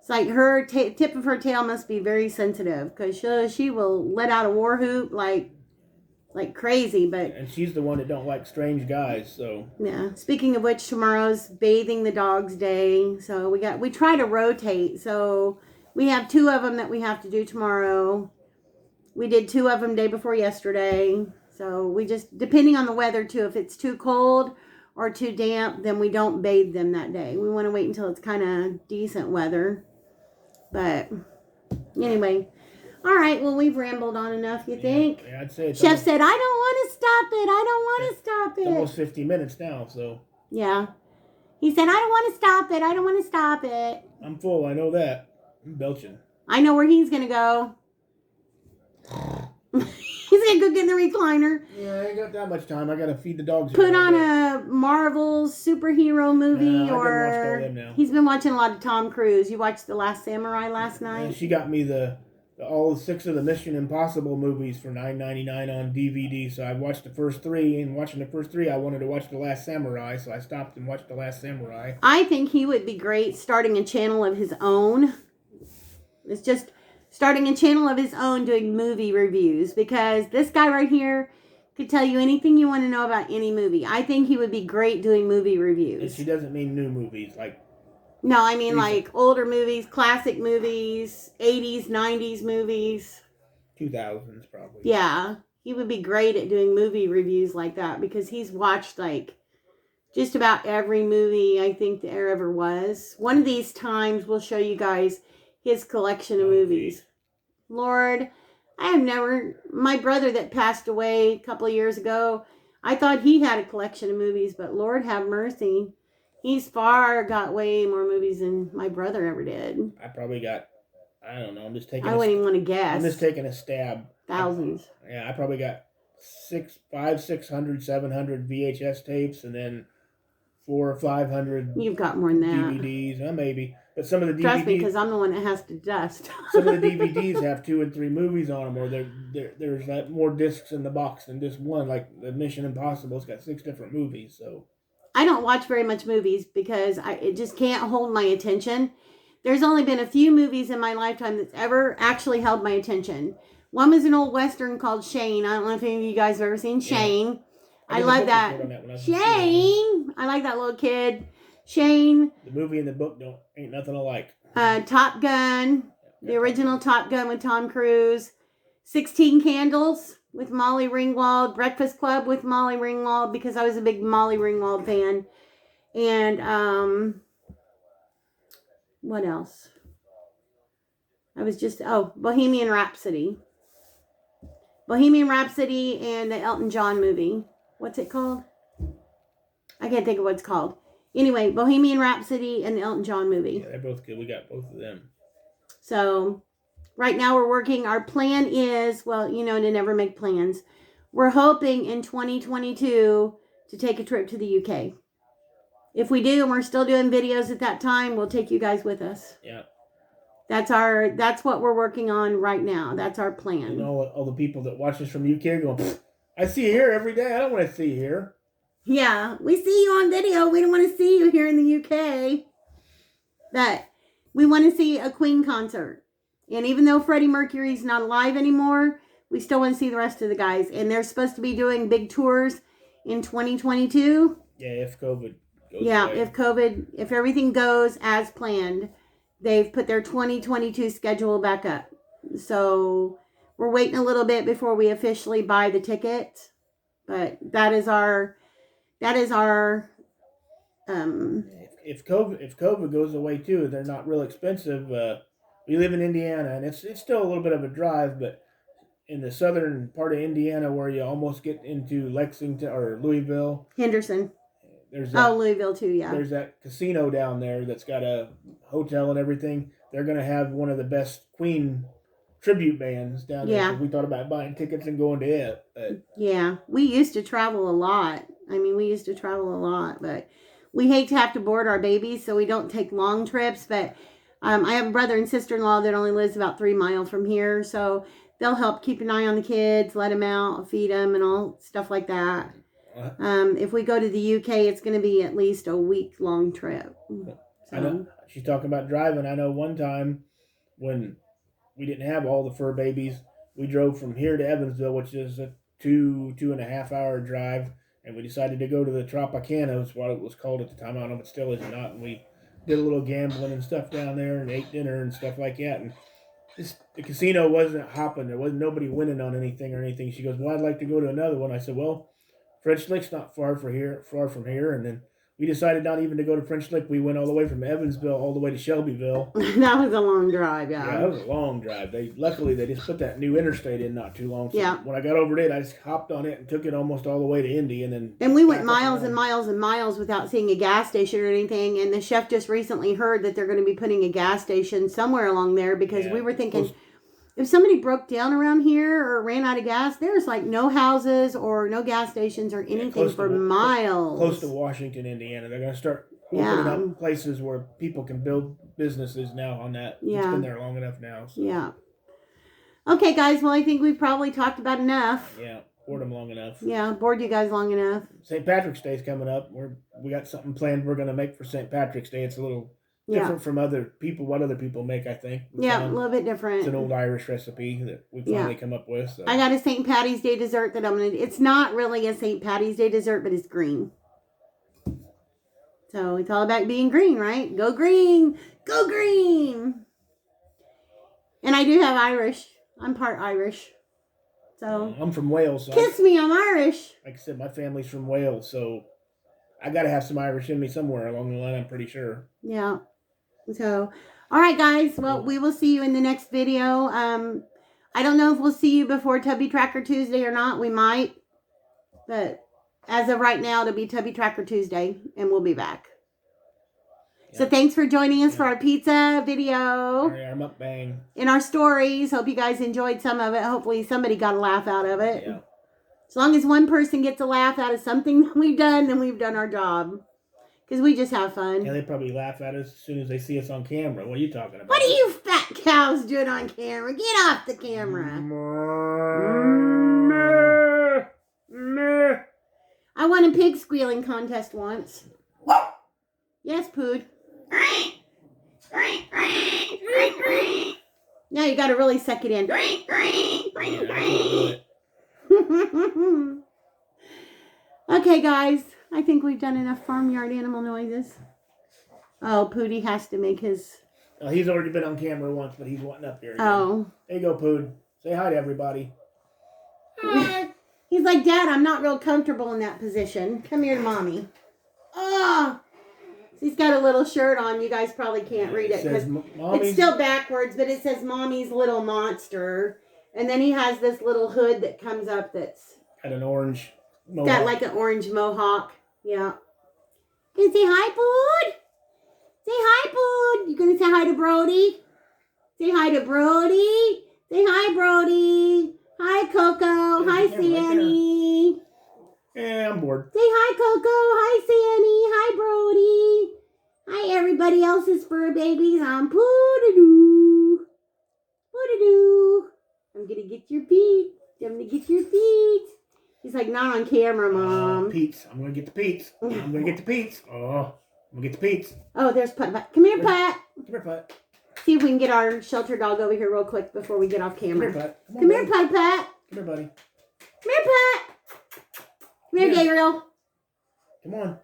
It's like her tip of her tail must be very sensitive. Because she will let out a war whoop like crazy. And she's the one that don't like strange guys, so. Yeah. Speaking of which, tomorrow's bathing the dogs day. So we try to rotate. So we have 2 of them that we have to do tomorrow. We did 2 of them day before yesterday. So we just, depending on the weather too, if it's too cold or too damp, then we don't bathe them that day. We want to wait until it's kind of decent weather. But anyway, all right. Well, we've rambled on enough, you think? Yeah, I'd say Chef said, I don't want to stop it. I don't want to stop it. It's almost 50 minutes now, so. Yeah. He said, I don't want to stop it. I don't want to stop it. I'm full. I know that. I'm belching. I know where he's going to go. He's going to go get in the recliner. Yeah, I ain't got that much time. I got to feed the dogs. Put on a Marvel superhero movie or... I've been watching all them now. He's been watching a lot of Tom Cruise. You watched The Last Samurai last night? And she got me all 6 of the Mission Impossible movies for $9.99 on DVD. So I watched the first 3, and watching the first 3, I wanted to watch The Last Samurai, so I stopped and watched The Last Samurai. I think he would be great starting a channel of his own. It's just starting a channel of his own doing movie reviews, because this guy right here could tell you anything you want to know about any movie. I think he would be great doing movie reviews. And she doesn't mean new movies, like... No, I mean like older movies, classic movies, 80s, 90s movies. 2000s probably. Yeah, he would be great at doing movie reviews like that, because he's watched like just about every movie I think there ever was. One of these times we'll show you guys his collection of movies. Lord, I have never... My brother that passed away a couple of years ago, I thought he had a collection of movies, but Lord have mercy. He's got way more movies than my brother ever did. I probably got... I don't know, I'm just taking... I wouldn't even want to guess. I'm just taking a stab. Thousands. I probably got 600, 700 VHS tapes, and then 400 or 500... You've got more than that. DVDs, maybe. But some of the DVDs, trust me, because I'm the one that has to dust. some of the DVDs have 2 and 3 movies on them, or there's like more discs in the box than just one. Like the Mission Impossible, it's got 6 different movies. So I don't watch very much movies because it just can't hold my attention. There's only been a few movies in my lifetime that's ever actually held my attention. One was an old Western called Shane. I don't know if any of you guys have ever seen Shane. Yeah. I love that. Shane! I like that little kid. Shane. The movie and the book ain't nothing alike. Top Gun. The original Top Gun with Tom Cruise. 16 Candles with Molly Ringwald. Breakfast Club with Molly Ringwald because I was a big Molly Ringwald fan. And, what else? Bohemian Rhapsody. Bohemian Rhapsody and the Elton John movie. What's it called? I can't think of what it's called. Anyway, Bohemian Rhapsody and the Elton John movie. Yeah, they're both good. We got both of them. So, right now we're working. Our plan is, to never make plans. We're hoping in 2022 to take a trip to the UK. If we do and we're still doing videos at that time, we'll take you guys with us. Yeah. That's what we're working on right now. That's our plan. You know, all the people that watch us from UK go, I see you here every day. I don't want to see you here. Yeah, we see you on video. We don't want to see you here in the UK. But we want to see a Queen concert. And even though Freddie Mercury's not alive anymore, we still want to see the rest of the guys. And they're supposed to be doing big tours in 2022. Yeah, if COVID goes away. If everything goes as planned, they've put their 2022 schedule back up. So we're waiting a little bit before we officially buy the ticket. But that is our if COVID goes away too, they're not real expensive. We live in Indiana, and it's still a little bit of a drive, but in the southern part of Indiana, where you almost get into Lexington or Louisville, Henderson. Louisville too, yeah. There's that casino down there that's got a hotel and everything. They're gonna have one of the best Queen tribute bands down there. Yeah. We thought about buying tickets and going to it. But yeah, we used to travel a lot. But we hate to have to board our babies, so we don't take long trips. But I have a brother and sister-in-law that only lives about 3 miles from here, so they'll help keep an eye on the kids, let them out, feed them, and all stuff like that. If we go to the UK, it's going to be at least a week-long trip. So. I know she's talking about driving. I know one time when we didn't have all the fur babies, we drove from here to Evansville, which is a 2.5 hour drive, and we decided to go to the Tropicana, is what it was called at the time. I don't know if it still is or not. And we did a little gambling and stuff down there and ate dinner and stuff like that. And the casino wasn't hopping. There wasn't nobody winning on anything or anything. She goes, well, I'd like to go to another one. I said, well, French Lick's not far from here. And then we decided not even to go to French Lick. We went all the way from Evansville all the way to Shelbyville. That was a long drive, yeah. Yeah, that was a long drive. Luckily, they just put that new interstate in not too long. So yeah. When I got over it, I just hopped on it and took it almost all the way to Indy. And we went miles and miles and miles without seeing a gas station or anything. And the chef just recently heard that they're going to be putting a gas station somewhere along there because we were thinking, if somebody broke down around here or ran out of gas, there's like no houses or no gas stations or anything for miles. Close to Washington, Indiana. They're going to start opening up places where people can build businesses now on that. Yeah. It's been there long enough now. So. Yeah. Okay, guys. Well, I think we've probably talked about enough. Yeah. Bored them long enough. Yeah. Bored you guys long enough. St. Patrick's Day is coming up. We got something planned we're going to make for St. Patrick's Day. It's a little different from what other people make, I think. A little bit different. It's an old Irish recipe that we finally come up with. So. I got a St. Patty's Day dessert that I'm going to... It's not really a St. Patty's Day dessert, but it's green. So it's all about being green, right? Go green! Go green! And I do have Irish. I'm part Irish. So I'm from Wales. So kiss me, I'm Irish. Like I said, my family's from Wales, so I got to have some Irish in me somewhere along the line, I'm pretty sure. Yeah. So, all right, guys. Well, we will see you in the next video. I don't know if we'll see you before Tubby Tracker Tuesday or not. We might. But as of right now, it'll be Tubby Tracker Tuesday, and we'll be back. Yeah. So thanks for joining us for our pizza video. Our mukbang. In our stories. Hope you guys enjoyed some of it. Hopefully somebody got a laugh out of it. Yeah. As long as one person gets a laugh out of something we've done, then we've done our job. Because we just have fun. Yeah, they probably laugh at us as soon as they see us on camera. What are you talking about? What are you fat cows doing on camera? Get off the camera. I won a pig squealing contest once. Yes, Pood. Now you got to really suck it in. Okay, guys. I think we've done enough farmyard animal noises. Oh, Pooty has to make his... Oh, he's already been on camera once, but he's wanting up here again. Oh. There you go, Pood. Say hi to everybody. Hi. He's like, Dad, I'm not real comfortable in that position. Come here to Mommy. Oh. He's got a little shirt on. You guys probably can't read it because it's still backwards, but it says Mommy's Little Monster. And then he has this little hood that comes up that's got an orange mohawk. Got like an orange mohawk. Yeah. Can you say hi, Pood? Say hi, Pood. You gonna say hi to Brody? Say hi to Brody. Say hi, Brody. Hi, Coco. Hi, Sandy. Yeah, I'm bored. Say hi, Coco. Hi, Sandy. Hi, Brody. Hi, everybody else's fur babies. I'm Poo-da-doo. Poo-da-doo. I'm gonna get your feet. I'm gonna get your feet. He's like, not on camera, Mom. Pete's. I'm gonna get the Pete's. I'm gonna get the Pete's. Oh, I'm gonna get the Pete's. Oh, there's Putt. Come here, Putt. Come here, Putt. See if we can get our shelter dog over here real quick before we get off camera. Come here, Putt. Come here, Putt. Come here, buddy. Come here, Putt. Come here, Gabriel. Come on.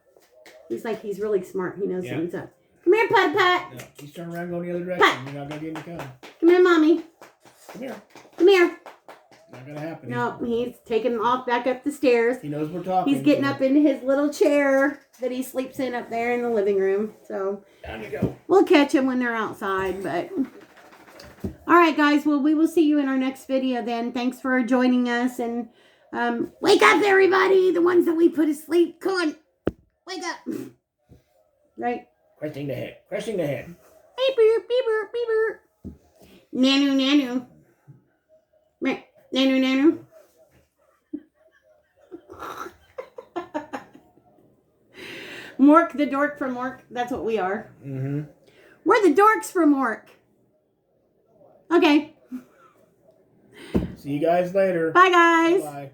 He's like, he's really smart. He knows something's up. Come here, Putt. No, he's turning around going the other direction. You're not going to get him to come. Come here, Mommy. Come here. Come here. Not going to happen. No, he's taking off back up the stairs. He knows we're talking. He's getting up into his little chair that he sleeps in up there in the living room. So down you go. We'll catch him when they're outside. But all right, guys. Well, we will see you in our next video then. Thanks for joining us. And wake up, everybody. The ones that we put asleep. Come on. Wake up. Right? Crushing the head. Crushing the head. Beep, beep, beep, beep, beep. Nanu, nanu. Right. Nanu, nanu. Mork, the dork from Mork. That's what we are. Mm-hmm. We're the dorks from Mork. Okay. See you guys later. Bye, guys. Bye.